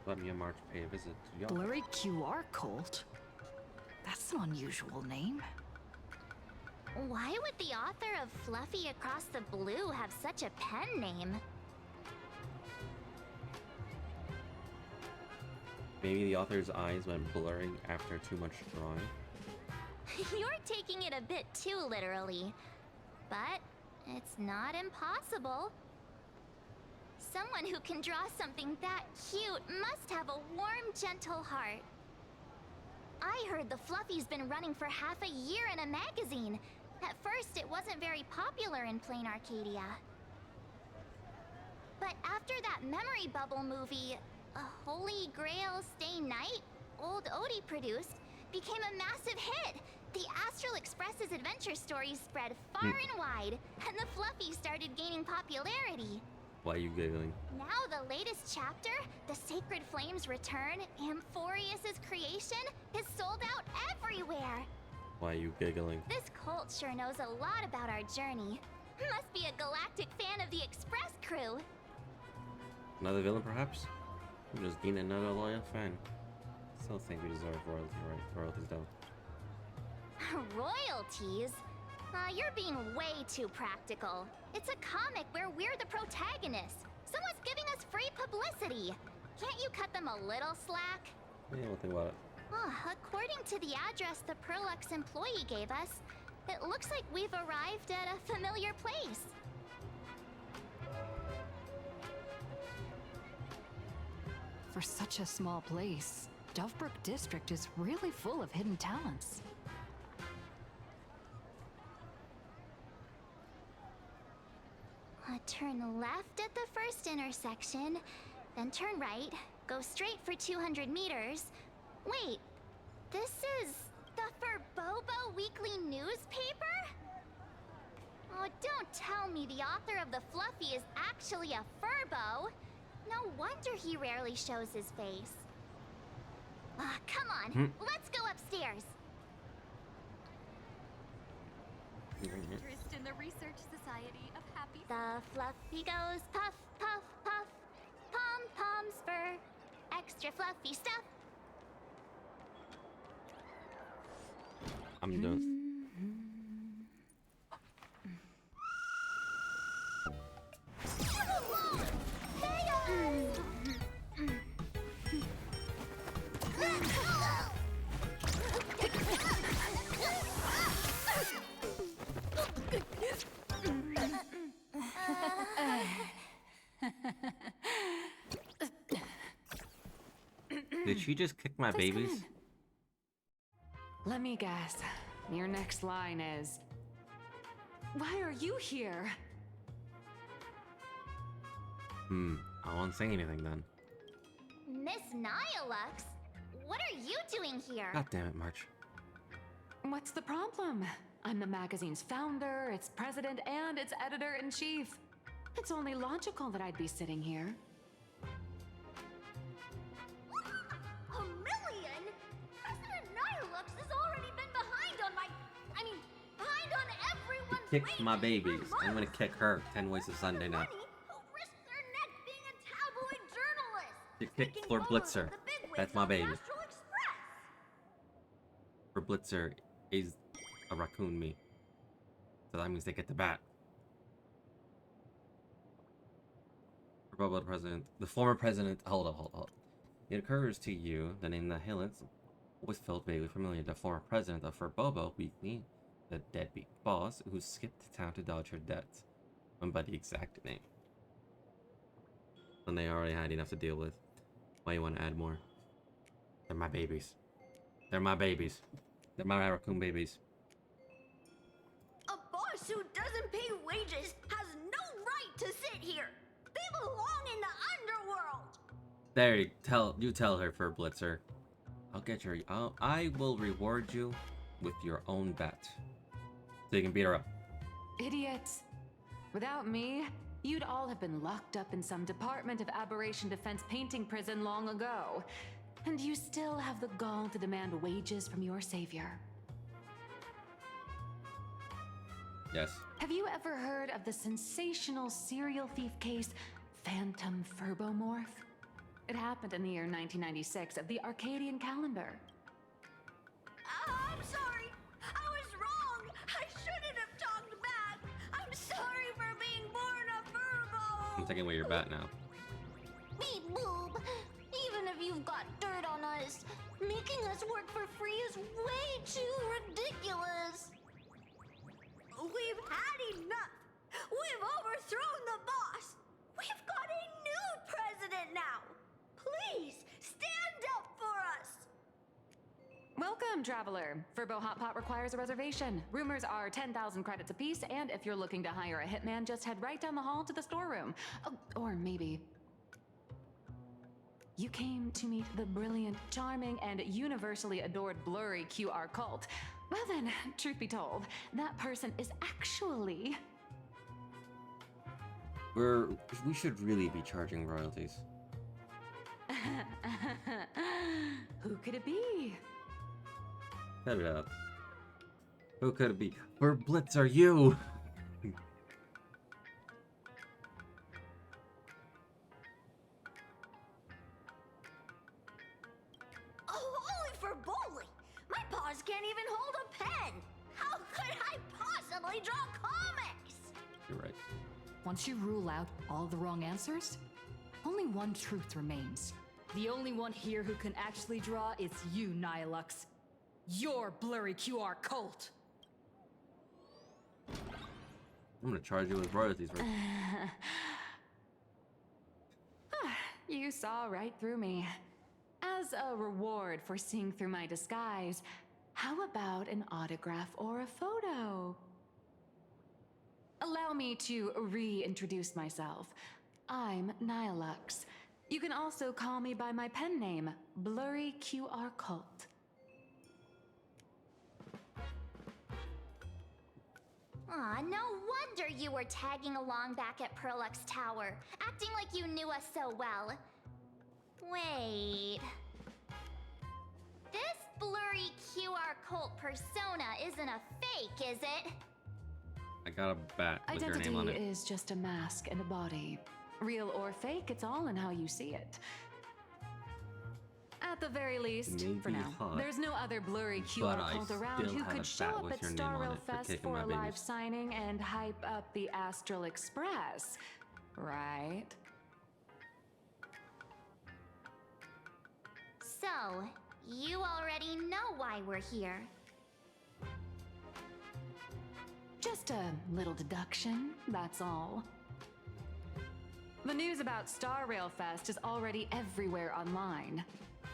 Let me and March pay a visit to y'all. Blurry QR cult? That's an unusual name. Why would the author of Fluffy Across the Blue have such a pen name? Maybe the author's eyes went blurry after too much drawing. You're taking it a bit too literally. But it's not impossible. Someone who can draw something that cute must have a warm, gentle heart. I heard the Fluffy's been running for half a year in a magazine. At first, it wasn't very popular in Plain Arcadia. But after that memory bubble movie, A Holy Grail Stay Night, old Odie produced, became a massive hit. The Astral Express's adventure stories spread far and wide, and the Fluffy started gaining popularity. Why are you giggling? Now the latest chapter, The Sacred Flames Return, Amphorius's creation, is sold out everywhere. Why are you giggling? This cult sure knows a lot about our journey. Must be a galactic fan of the Express crew. Another villain, perhaps? We just gained another loyal fan. Still think we deserve royalty, right? Royalties, though. Royalties? You're being way too practical. It's a comic where we're the protagonists. Someone's giving us free publicity. Can't you cut them a little slack? Yeah, we'll think about it. According to the address the Perlux employee gave us, it looks like we've arrived at a familiar place. For such a small place, Dovebrook District is really full of hidden talents. Turn left at the first intersection, then turn right, go straight for 200 meters. Wait, this is the Furbobo Weekly newspaper? Oh, don't tell me the author of the Fluffy is actually a Furbo. No wonder he rarely shows his face. Come on, let's go upstairs. Interest in the Research Society of Happy. The Fluffy goes puff, puff, puff. Pom-poms for extra fluffy stuff. I'm done. Did she just kick my babies? Let me guess. Your next line is, "Why are you here?" I won't say anything then. Miss Nihilux, what are you doing here? God damn it, March. What's the problem? I'm the magazine's founder, its president, and its editor-in-chief. It's only logical that I'd be sitting here. A million? President Nihilux has already been behind on behind on everyone's Kicked my babies. I'm gonna kick her 10 ways to Sunday now. who risked their neck being a tabloid journalist. You kicked for Blitzer. That's my baby. For Blitzer is a raccoon me. So that means they get the bat. Republic president, the former president, hold up. It occurs to you that in the Hillets was felt vaguely familiar. The former president of Furbobo Weekly, the deadbeat boss who skipped town to dodge her debts, went by the exact name. And they already had enough to deal with. Why you want to add more? They're my babies. They're my babies. They're my raccoon babies. A boss who doesn't pay wages has no right to sit here. They belong in the underworld. There, you tell her, for Blitzer. I'll get your. I will reward you with your own bet, so you can beat her up. Idiots. Without me, you'd all have been locked up in some Department of Aberration Defense painting prison long ago. And you still have the gall to demand wages from your savior. Yes. Have you ever heard of the sensational serial thief case, Phantom Furbomorph? It happened in the year 1996 of the Arcadian calendar. I'm sorry. I was wrong. I shouldn't have talked back. I'm sorry for being born a Furbo. I'm taking away your bat now. Beep boop. Even if you've got dirt on us, making us work for free is way too ridiculous. We've had enough. We've overthrown the boss. We've got a new president now. Please, stand up for us. Welcome, traveler. Furbo Hot Pot requires a reservation. Rumors are 10,000 credits apiece, and if you're looking to hire a hitman, just head right down the hall to the storeroom. Oh, or maybe you came to meet the brilliant, charming, and universally adored blurry QR cult. Well then, truth be told, that person is actually... We should really be charging royalties. Who could it be? Cut it out. Who could it be? Where Blitz are you? Oh, holy for bowling! My paws can't even hold a pen. How could I possibly draw comics? You're right. Once you rule out all the wrong answers, only one truth remains. The only one here who can actually draw is you, Nihilux. Your blurry QR cult. I'm gonna charge you with royalties right You saw right through me. As a reward for seeing through my disguise, how about an autograph or a photo? Allow me to reintroduce myself. I'm Nihilux. You can also call me by my pen name, Blurry QR Cult. Aw, no wonder you were tagging along back at Perlux Tower, acting like you knew us so well. Wait. This blurry QR cult persona isn't a fake, is it? I got a bat with your name on it. Identity is just a mask and a body. Real or fake, it's all in how you see it. At the very least, for now, there's no other blurry QR cult around who could show up at Star Rail Fest for a live signing and hype up the Astral Express, right? So, you already know why we're here. Just a little deduction, that's all. The news about Star Rail Fest is already everywhere online.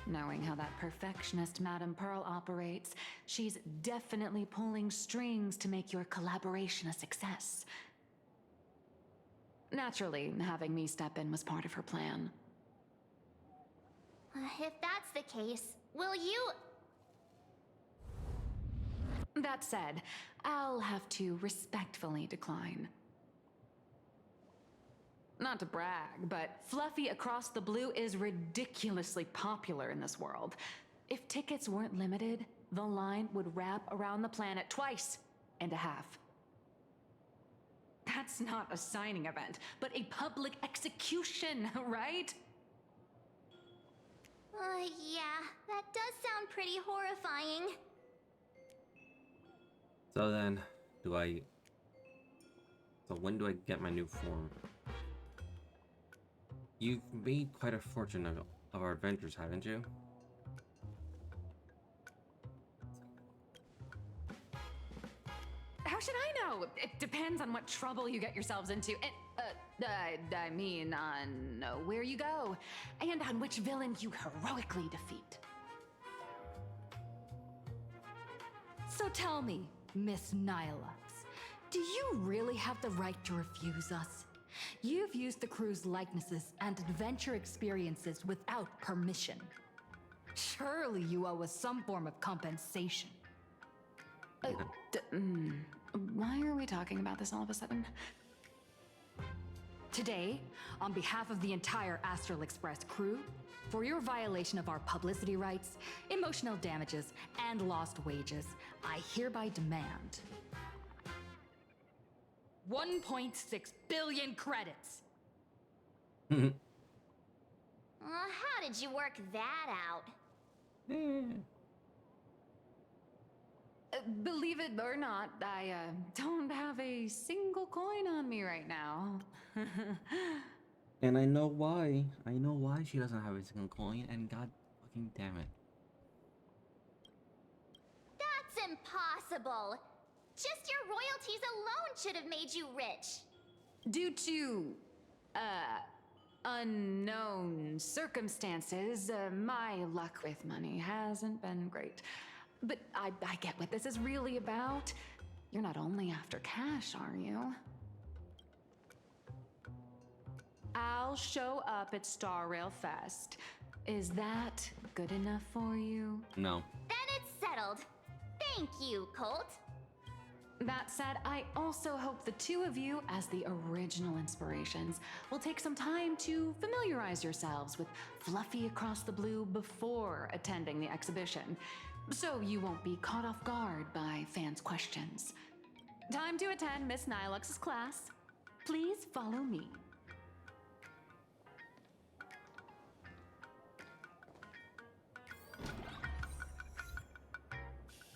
Knowing how that perfectionist Madame Pearl operates, she's definitely pulling strings to make your collaboration a success. Naturally, having me step in was part of her plan. If that's the case, will you... That said, I'll have to respectfully decline. Not to brag, but Fluffy Across the Blue is ridiculously popular in this world. If tickets weren't limited, the line would wrap around the planet twice and a half. That's not a signing event, but a public execution, right? Yeah, that does sound pretty horrifying. So then, when do I get my new form? You've made quite a fortune of our adventures, haven't you? How should I know? It depends on what trouble you get yourselves into, and, I mean, on where you go, and on which villain you heroically defeat. So tell me, Miss Nihilux, do you really have the right to refuse us? You've used the crew's likenesses and adventure experiences without permission. Surely you owe us some form of compensation. Why are we talking about this all of a sudden? Today, on behalf of the entire Astral Express crew, for your violation of our publicity rights, emotional damages, and lost wages, I hereby demand 1.6 billion credits. How did you work that out? Believe it or not, I don't have a single coin on me right now. And I know why. I know why she doesn't have a single coin, and god fucking damn it. That's impossible. Just your royalties alone should have made you rich. Due to, unknown circumstances, my luck with money hasn't been great. But I get what this is really about. You're not only after cash, are you? I'll show up at Star Rail Fest. Is that good enough for you? No. Then it's settled. Thank you, Colt. That said, I also hope the two of you, as the original inspirations, will take some time to familiarize yourselves with Fluffy Across the Blue before attending the exhibition, so you won't be caught off guard by fans' questions. Time to attend Miss Nilux's class. Please follow me.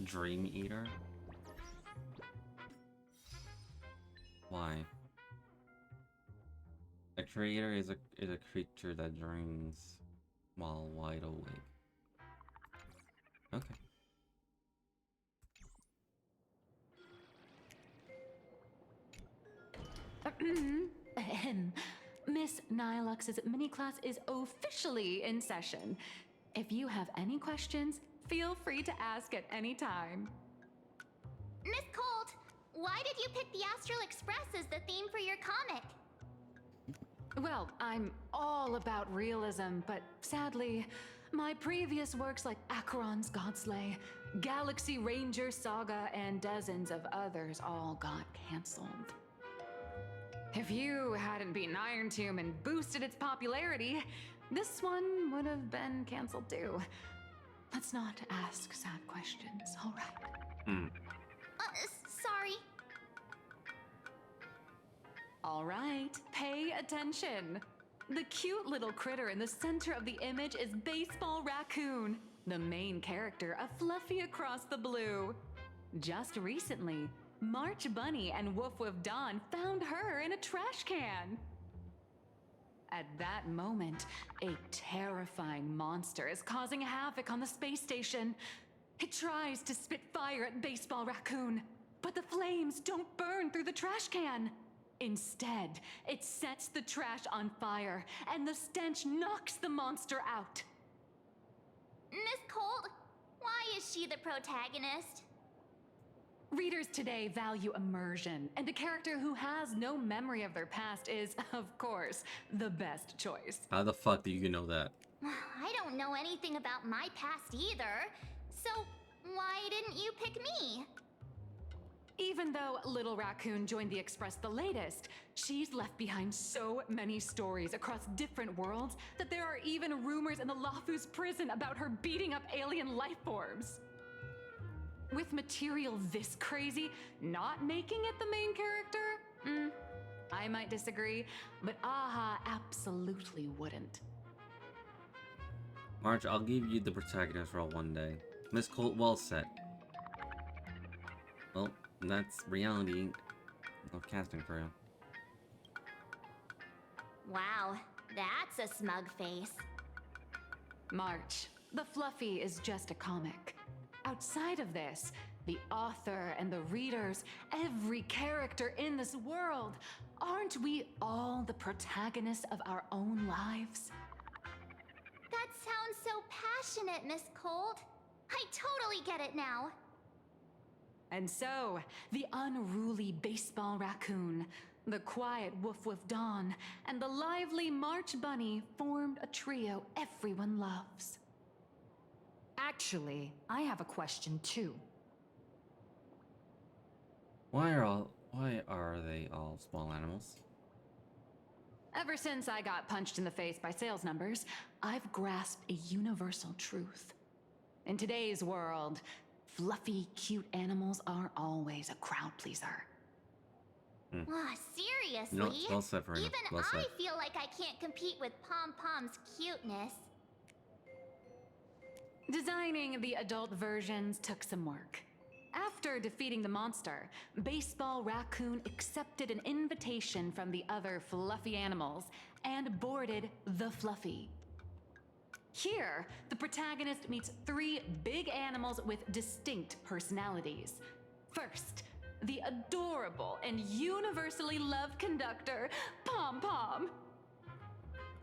Dream Eater? Why? A creator is a creature that dreams while wide awake. Okay. Miss Nilux's mini class is officially in session. If you have any questions, feel free to ask at any time. Miss Colt, why did you pick the Astral Express as the theme for your comic? Well, I'm all about realism, but sadly, my previous works like Acheron's Godslay, Galaxy Ranger Saga, and dozens of others all got canceled. If you hadn't beaten Iron Tomb and boosted its popularity, this one would have been canceled too. Let's not ask sad questions, all right? Sorry. All right, pay attention. The cute little critter in the center of the image is Baseball Raccoon, the main character of Fluffy Across the Blue. Just recently, March Bunny and Woof Woof Dawn found her in a trash can. At that moment, a terrifying monster is causing havoc on the space station. It tries to spit fire at Baseball Raccoon, but the flames don't burn through the trash can. Instead, it sets the trash on fire, and the stench knocks the monster out. Miss Colt, why is she the protagonist? Readers today value immersion, and a character who has no memory of their past is, of course, the best choice. How the fuck do you know that? I don't know anything about my past either, so why didn't you pick me? Even though Little Raccoon joined the Express the latest, she's left behind so many stories across different worlds that there are even rumors in the Lafu's prison about her beating up alien life forms. With material this crazy, not making it the main character? I might disagree, but Aha absolutely wouldn't. March, I'll give you the protagonist role one day. Miss Colt, well said. Well, that's reality of casting for you. Wow, that's a smug face. March, the Fluffy is just a comic. Outside of this, the author and the readers, every character in this world, aren't we all the protagonists of our own lives? That sounds so passionate, Miss Colt. I totally get it now. And so, the unruly Baseball Raccoon, the quiet Woof Woof Dawn, and the lively March Bunny formed a trio everyone loves. Actually, I have a question too. Why are they all small animals? Ever since I got punched in the face by sales numbers, I've grasped a universal truth. In today's world, fluffy, cute animals are always a crowd pleaser. Seriously? No, well said, Verena. Even Well said. I feel like I can't compete with Pom Pom's cuteness. Designing the adult versions took some work. After defeating the monster, Baseball Raccoon accepted an invitation from the other fluffy animals and boarded the Fluffy. Here, the protagonist meets 3 big animals with distinct personalities. First, the adorable and universally loved conductor, Pom Pom.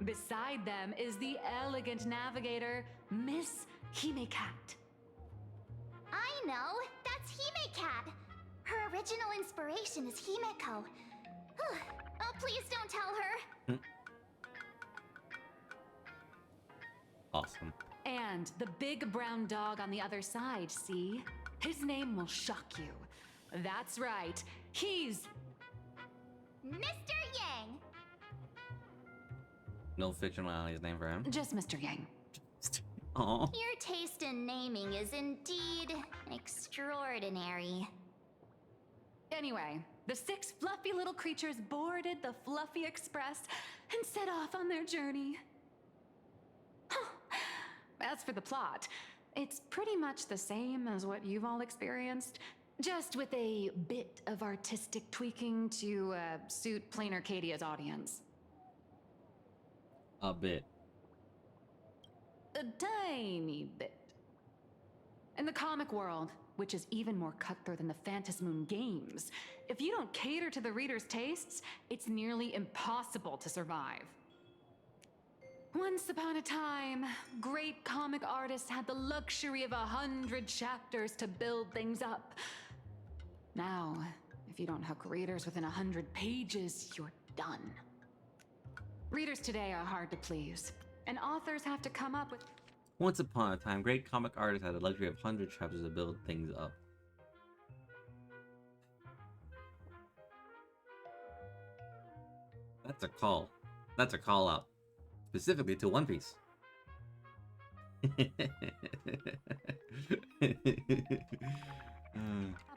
Beside them is the elegant navigator, Miss Hime-Cat. I know! That's Hime-Cat! Her original inspiration is Himeko. Oh, please don't tell her! Awesome. And the big brown dog on the other side, see? His name will shock you. That's right, he's... Mr. Yang! No fictionalized name for him. Just Mr. Yang. Aww. Your taste in naming is indeed extraordinary. Anyway, the 6 fluffy little creatures boarded the Fluffy Express and set off on their journey. As for the plot, it's pretty much the same as what you've all experienced, just with a bit of artistic tweaking to suit plain Arcadia's audience. A bit. A tiny bit. In the comic world, which is even more cutthroat than the Phantasmoon games, if you don't cater to the reader's tastes, it's nearly impossible to survive. Once upon a time, great comic artists had the luxury of 100 chapters to build things up. Now, if you don't hook readers within 100 pages, you're done. Readers today are hard to please, and authors have to come up with... Once upon a time, great comic artists had the luxury of 100 chapters to build things up. That's a call. That's a call out. Specifically to One Piece.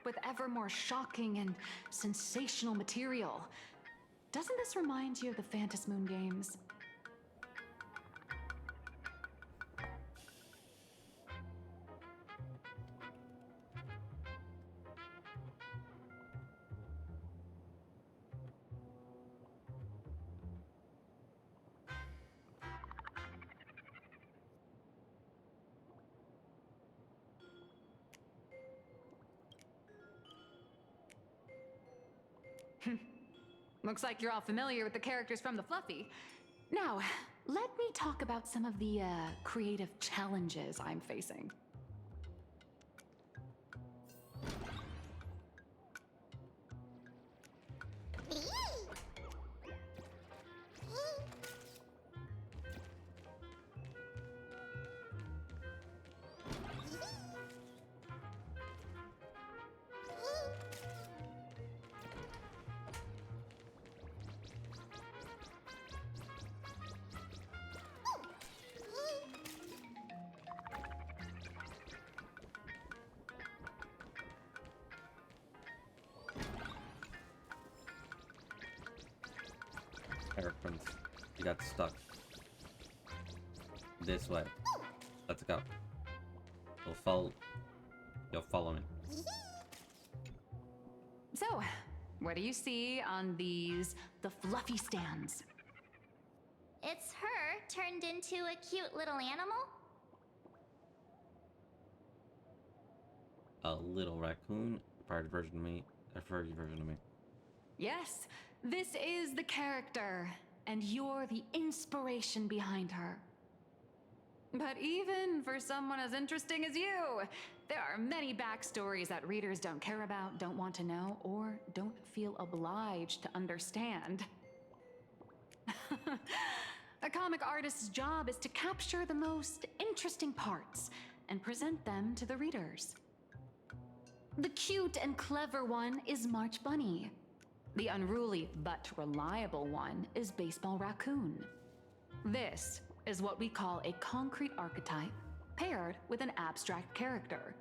With ever more shocking and sensational material. Doesn't this remind you of the Phantasmoon games? Looks like you're all familiar with the characters from the Fluffy. Now, let me talk about some of the creative challenges I'm facing. Prince, you got stuck. This way. Let's go. You'll follow me. So, what do you see on the Fluffy stands? It's her turned into a cute little animal? A little raccoon, a furry version of me. Yes, this is the character, and you're the inspiration behind her. But even for someone as interesting as you, there are many backstories that readers don't care about, don't want to know, or don't feel obliged to understand. A comic artist's job is to capture the most interesting parts and present them to the readers. The cute and clever one is March Bunny. The unruly but reliable one is Baseball Raccoon. This is what we call a concrete archetype paired with an abstract character.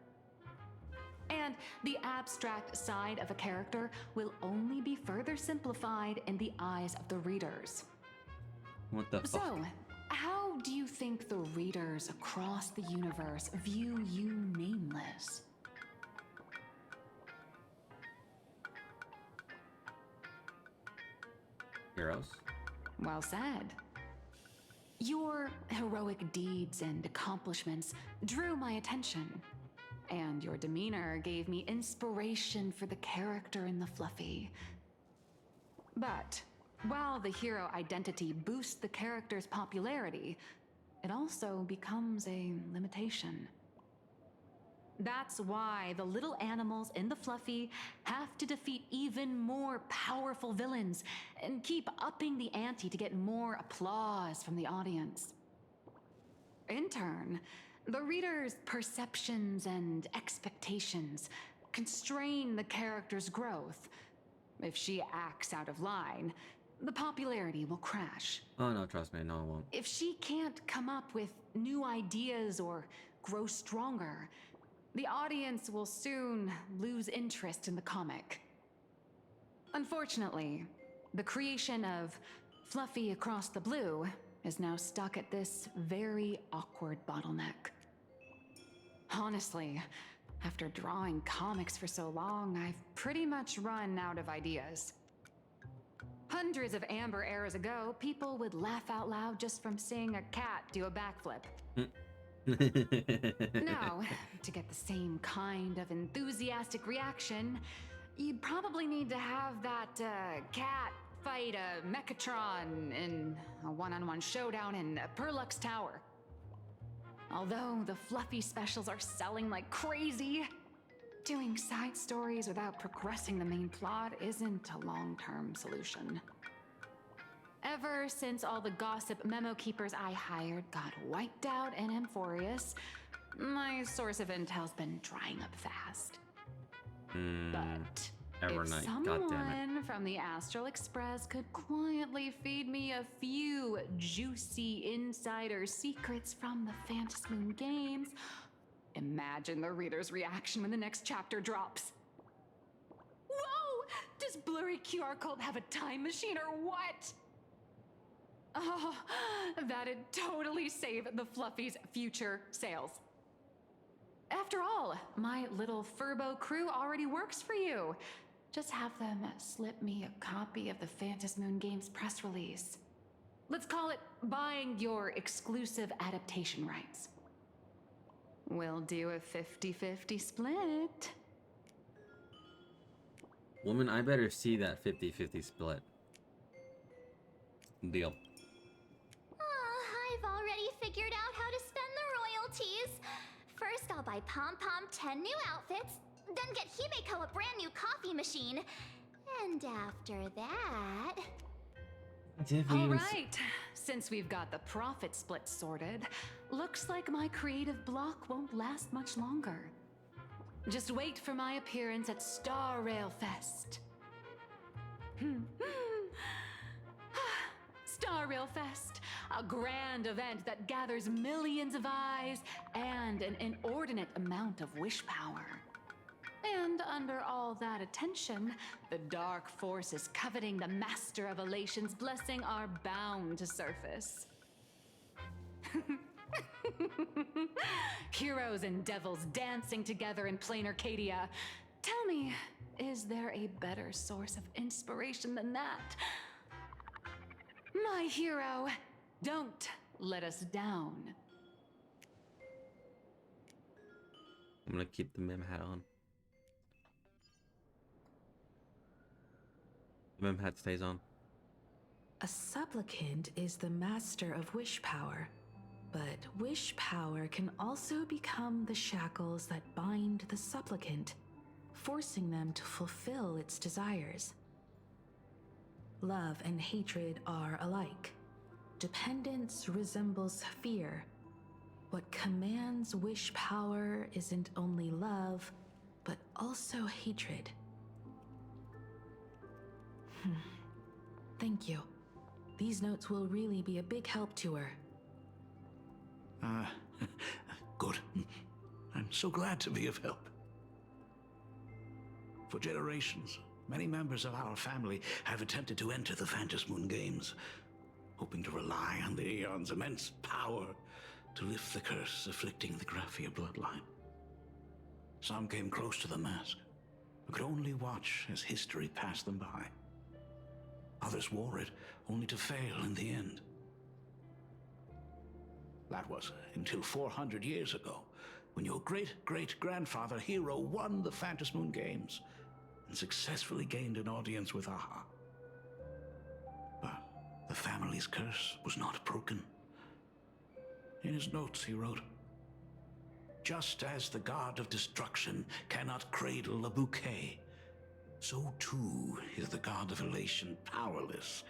And the abstract side of a character will only be further simplified in the eyes of the readers. What the fuck? So, how do you think the readers across the universe view you nameless? Heroes? Well said. Your heroic deeds and accomplishments drew my attention, and your demeanor gave me inspiration for the character in the Fluffy. But while the hero identity boosts the character's popularity, it also becomes a limitation. That's why the little animals in the Fluffy have to defeat even more powerful villains and keep upping the ante to get more applause from the audience. In turn, the reader's perceptions and expectations constrain the character's growth. If she acts out of line, the popularity will crash. Oh no, trust me, no, it won't. If she can't come up with new ideas or grow stronger, the audience will soon lose interest in the comic. Unfortunately, the creation of Fluffy Across the Blue is now stuck at this very awkward bottleneck. Honestly, after drawing comics for so long, I've pretty much run out of ideas. Hundreds of amber eras ago, people would laugh out loud just from seeing a cat do a backflip. Now, to get the same kind of enthusiastic reaction, you'd probably need to have that cat fight a Mechatron in a one-on-one showdown in Perlux Tower. Although the Fluffy specials are selling like crazy, doing side stories without progressing the main plot isn't a long-term solution. Ever since all the gossip memo keepers I hired got wiped out in Amphorius, my source of intel's been drying up fast. But if someone from the Astral Express could quietly feed me a few juicy insider secrets from the Phantasmoon games, imagine the reader's reaction when the next chapter drops. Whoa! Does Blurry QR Cult have a time machine or what? Oh, that'd totally save the Fluffy's future sales. After all, my little Furbo crew already works for you. Just have them slip me a copy of the Phantasmoon Games press release. Let's call it buying your exclusive adaptation rights. We'll do a 50-50 split. Woman, I better see that 50-50 split. Deal. I've already figured out how to spend the royalties. First, I'll buy Pom Pom 10 new outfits, then get Himeko a brand new coffee machine. And after that... All right, since we've got the profit split sorted, looks like my creative block won't last much longer. Just wait for my appearance at Star Rail Fest. Star Rail Fest, a grand event that gathers millions of eyes and an inordinate amount of wish power. And under all that attention, the dark forces coveting the Master of Elation's blessing are bound to surface. Heroes and devils dancing together in plain Arcadia. Tell me, is there a better source of inspiration than that? My hero, don't let us down. I'm gonna keep the mem hat on. The mem hat stays on. A supplicant is the master of wish power, but wish power can also become the shackles that bind the supplicant, forcing them to fulfill its desires. Love and hatred are alike. Dependence resembles fear. What commands wish power isn't only love, but also hatred. Thank you. These notes will really be a big help to her. Good. I'm so glad to be of help. For generations, many members of our family have attempted to enter the Phantom Moon Games, hoping to rely on the Aeon's immense power to lift the curse afflicting the Graphia bloodline. Some came close to the mask, but could only watch as history passed them by. Others wore it, only to fail in the end. That was until 400 years ago, when your great-great-grandfather Hero won the Phantom Moon Games and successfully gained an audience with Aha. But the family's curse was not broken. In his notes, he wrote, "Just as the god of destruction cannot cradle a bouquet, so too is the god of elation powerless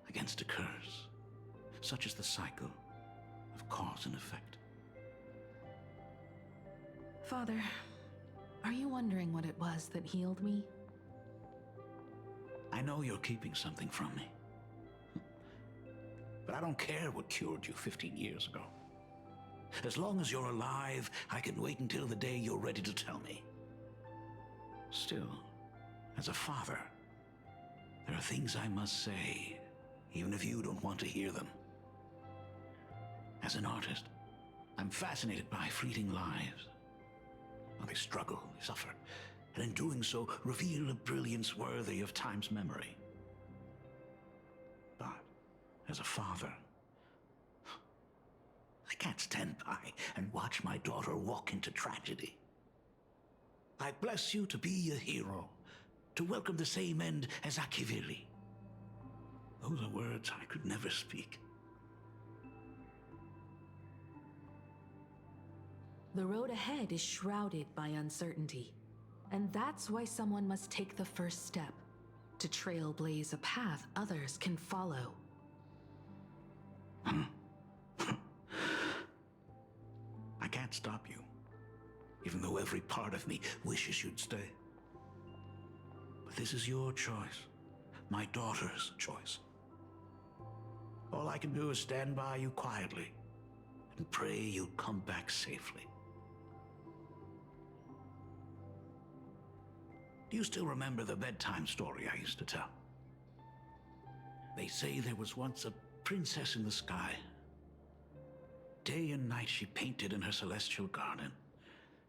against a curse. Such is the cycle of cause and effect." Father, are you wondering what it was that healed me? I know you're keeping something from me. But I don't care what cured you 15 years ago. As long as you're alive, I can wait until the day you're ready to tell me. Still, as a father, there are things I must say, even if you don't want to hear them. As an artist, I'm fascinated by fleeting lives. How they struggle, they suffer, and in doing so, reveal a brilliance worthy of time's memory. But, as a father, I can't stand by and watch my daughter walk into tragedy. I bless you to be a hero, to welcome the same end as Akivili. Those are words I could never speak. The road ahead is shrouded by uncertainty, and that's why someone must take the first step, to trailblaze a path others can follow. I can't stop you, even though every part of me wishes you'd stay. But this is your choice, my daughter's choice. All I can do is stand by you quietly and pray you'll come back safely. Do you still remember the bedtime story I used to tell? They say there was once a princess in the sky. Day and night she painted in her celestial garden,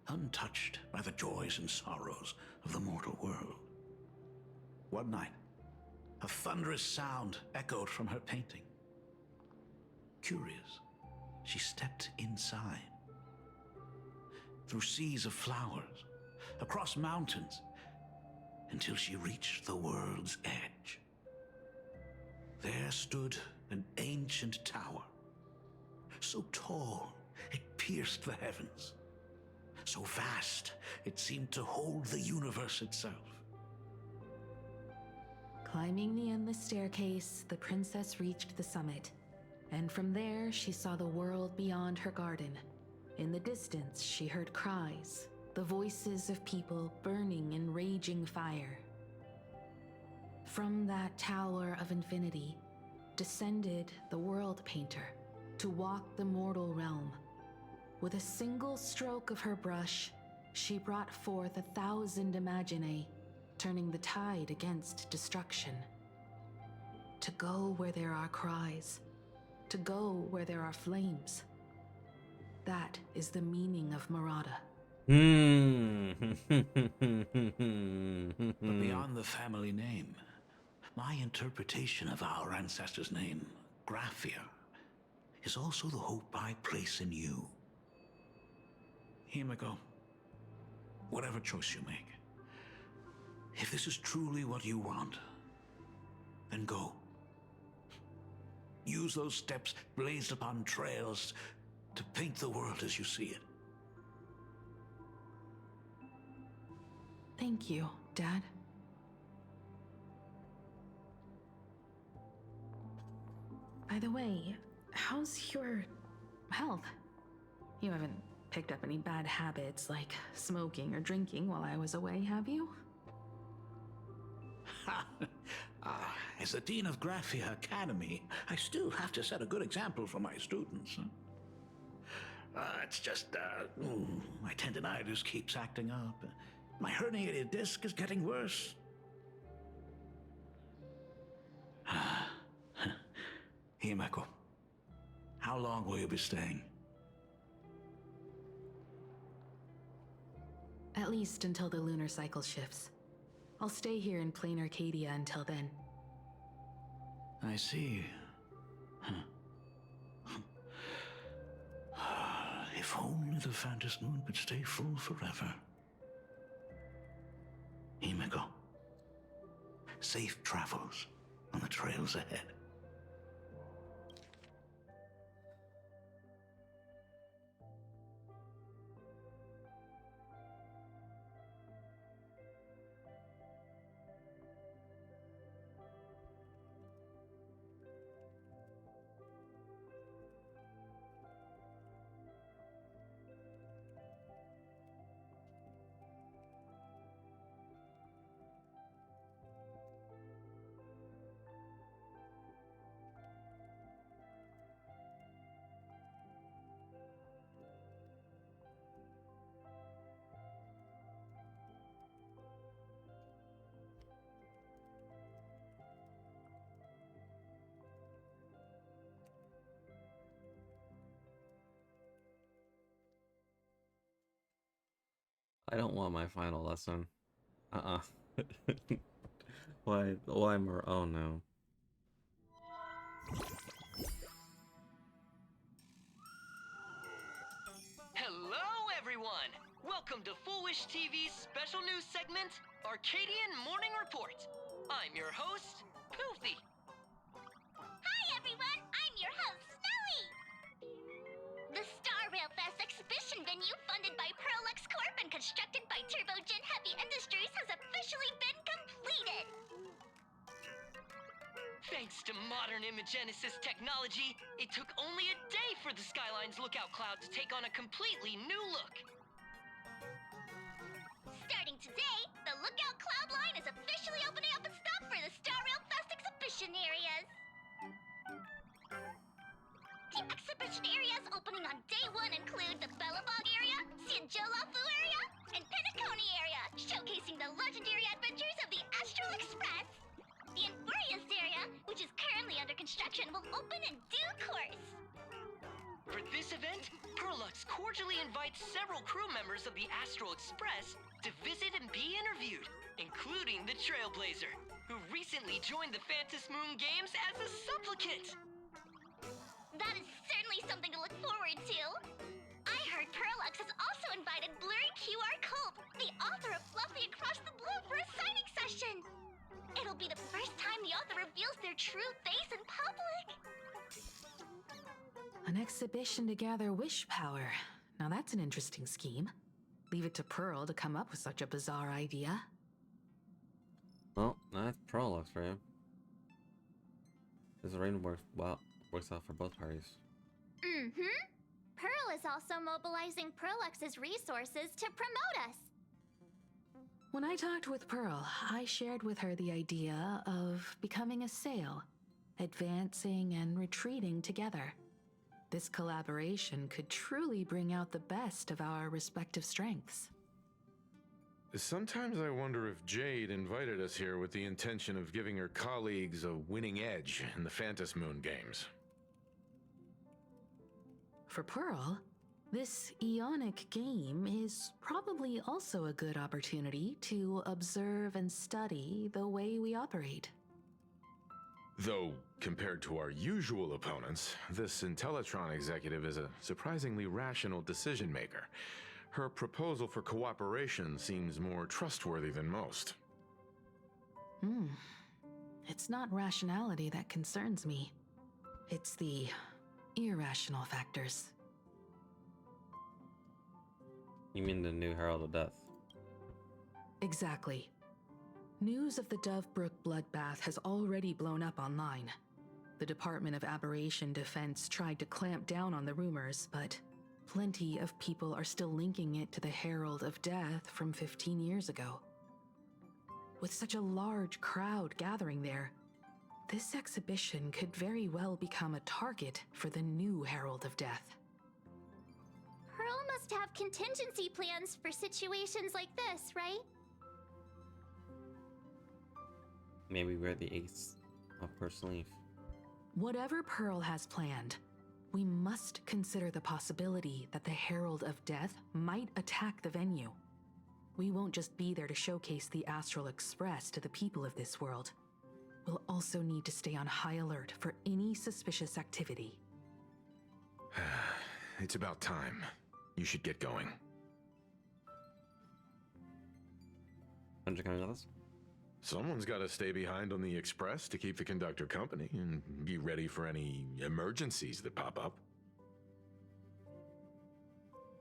untouched by the joys and sorrows of the mortal world. One night, a thunderous sound echoed from her painting. Curious, she stepped inside. Through seas of flowers, across mountains, until she reached the world's edge. There stood an ancient tower, so tall it pierced the heavens, so vast it seemed to hold the universe itself. Climbing the endless staircase, the princess reached the summit, and from there she saw the world beyond her garden. In the distance, she heard cries, the voices of people burning in raging fire. From that tower of infinity descended the world painter to walk the mortal realm. With a single stroke of her brush, she brought forth 1,000 imaginae, turning the tide against destruction. To go where there are cries, to go where there are flames. That is the meaning of Murata. But beyond the family name, my interpretation of our ancestors' name, Graphia, is also the hope I place in you. Himiko, whatever choice you make, if this is truly what you want, then go. Use those steps blazed upon trails to paint the world as you see it. Thank you, Dad. By the way, how's your health? You haven't picked up any bad habits like smoking or drinking while I was away, have you? As the Dean of Graphia Academy, I still have to set a good example for my students. It's just, my tendinitis keeps acting up. My herniated disc is getting worse. Himeko, how long will you be staying? At least until the lunar cycle shifts. I'll stay here in plain Arcadia until then. I see. If only the Phantom Moon could stay full forever. Himeko, safe travels on the trails ahead. I don't want my final lesson. Why more? Oh no. Hello, everyone! Welcome to Foolish TV's special news segment, Arcadian Morning Report. I'm your host, Poofy. Hi, everyone! I'm your host, Snowy! The Star Rail Fest exhibition venue, funded by Pearlux Corp and constructed by Turbogen Heavy Industries, has officially been completed! Thanks to modern imagenesis technology, it took only a day for the Skyline's lookout cloud to take on a completely new look. Starting today, the Lookout Cloud line is officially opening up its stop for the Star Rail Fest exhibition areas. The exhibition areas opening on day 1 include the Bellabog area, Sinjolafu area, and Penacony area, showcasing the legendary adventures of the Astral Express. The Infurious area, which is currently under construction, will open in due course. For this event, Pearlux cordially invites several crew members of the Astral Express to visit and be interviewed, including the Trailblazer, who recently joined the Phantom Moon Games as a supplicant. That is certainly something to look forward to. I heard Pearlux has also invited Blurry QR Cult, the author of Fluffy Across the Blue, for a signing session. It'll be the first time the author reveals their true face in public. An exhibition to gather wish power. Now that's an interesting scheme. Leave it to Pearl to come up with such a bizarre idea. Well, that's Prolux for you. This arrangement works out for both parties. Mm-hmm. Pearl is also mobilizing Pearlux's resources to promote us. When I talked with Pearl, I shared with her the idea of becoming a sail, advancing and retreating together. This collaboration could truly bring out the best of our respective strengths. Sometimes I wonder if Jade invited us here with the intention of giving her colleagues a winning edge in the Phantom Moon games. For Pearl, this Ionic game is probably also a good opportunity to observe and study the way we operate. Though, compared to our usual opponents, this Intellatron executive is a surprisingly rational decision maker. Her proposal for cooperation seems more trustworthy than most. It's not rationality that concerns me. It's the irrational factors. You mean the new Herald of Death? Exactly. News of the Dovebrook bloodbath has already blown up online. The Department of Aberration Defense tried to clamp down on the rumors, but plenty of people are still linking it to the Herald of Death from 15 years ago. With such a large crowd gathering there, This exhibition could very well become a target for the new Herald of Death. Pearl must have contingency plans for situations like this, right? Maybe we're the ace of first leaf. Whatever Pearl has planned, we must consider the possibility that the Herald of Death might attack the venue. We won't just be there to showcase the Astral Express to the people of this world. We'll also need to stay on high alert for any suspicious activity. It's about time. You should get going. Aren't you coming with us? Someone's got to stay behind on the express to keep the conductor company and be ready for any emergencies that pop up.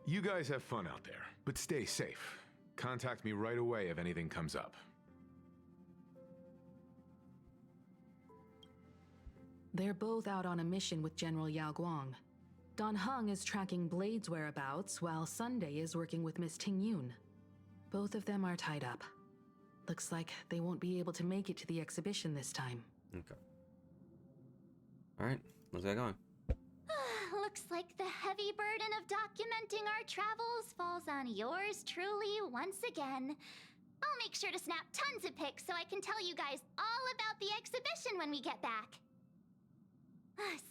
You guys have fun out there, but stay safe. Contact me right away if anything comes up. They're both out on a mission with General Yao Guang. Dan Heng is tracking Blade's whereabouts, while Sunday is working with Miss Ting Yun. Both of them are tied up. Looks like they won't be able to make it to the exhibition this time. Okay. Alright, let's get going. Looks like the heavy burden of documenting our travels falls on yours truly once again. I'll make sure to snap tons of pics so I can tell you guys all about the exhibition when we get back.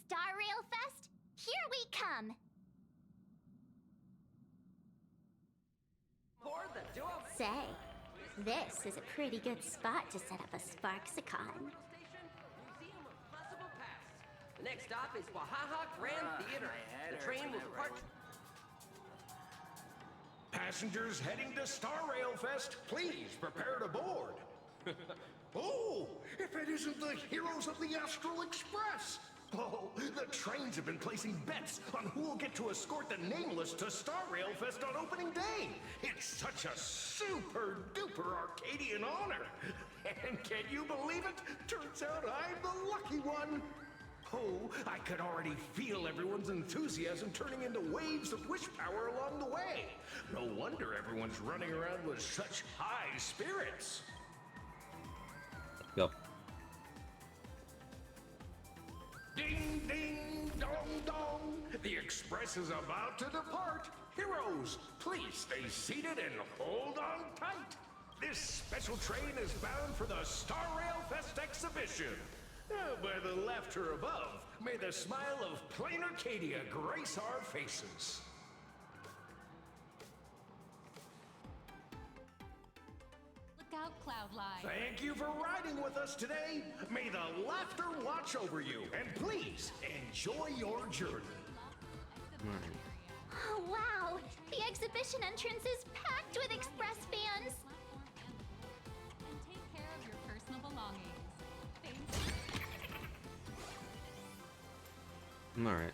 Star Rail Fest, here we come! Say, this is a pretty good spot to set up a Sparksicon. The next stop is Wahaha Grand Theater. The train will depart. Passengers heading to Star Rail Fest, please prepare to board. Oh, if it isn't the heroes of the Astral Express! Oh, the trains have been placing bets on who will get to escort the Nameless to Star Rail Fest on opening day. It's such a super duper Arcadian honor. And can you believe it? Turns out I'm the lucky one. Oh, I could already feel everyone's enthusiasm turning into waves of wish power along the way. No wonder everyone's running around with such high spirits. Go. Ding, ding, dong, dong. The express is about to depart. Heroes, please stay seated and hold on tight. This special train is bound for the Star Rail Fest exhibition. By the laughter above, may the smile of plain Arcadia grace our faces. Look out, Cloudline. Thank you for riding with us today. May the laughter watch over you, and please enjoy your journey. Oh, wow! The exhibition entrance is packed with Express fans! And take care of your personal belongings. Thanks. Alright.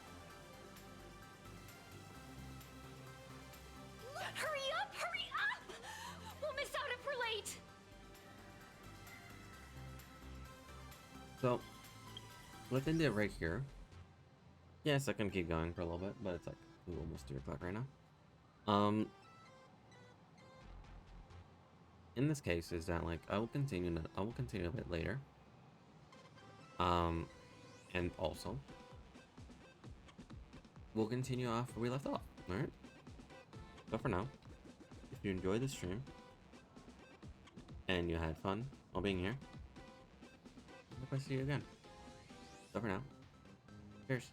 Hurry up! Hurry up! We'll miss out if we're late! So, within the right here, yes, I can keep going for a little bit, but it's like almost 3 o'clock right now. In this case, is that like I will continue a bit later. And also, we'll continue off where we left off. All right. So for now, if you enjoyed the stream and you had fun while being here, I hope I see you again. So for now, cheers.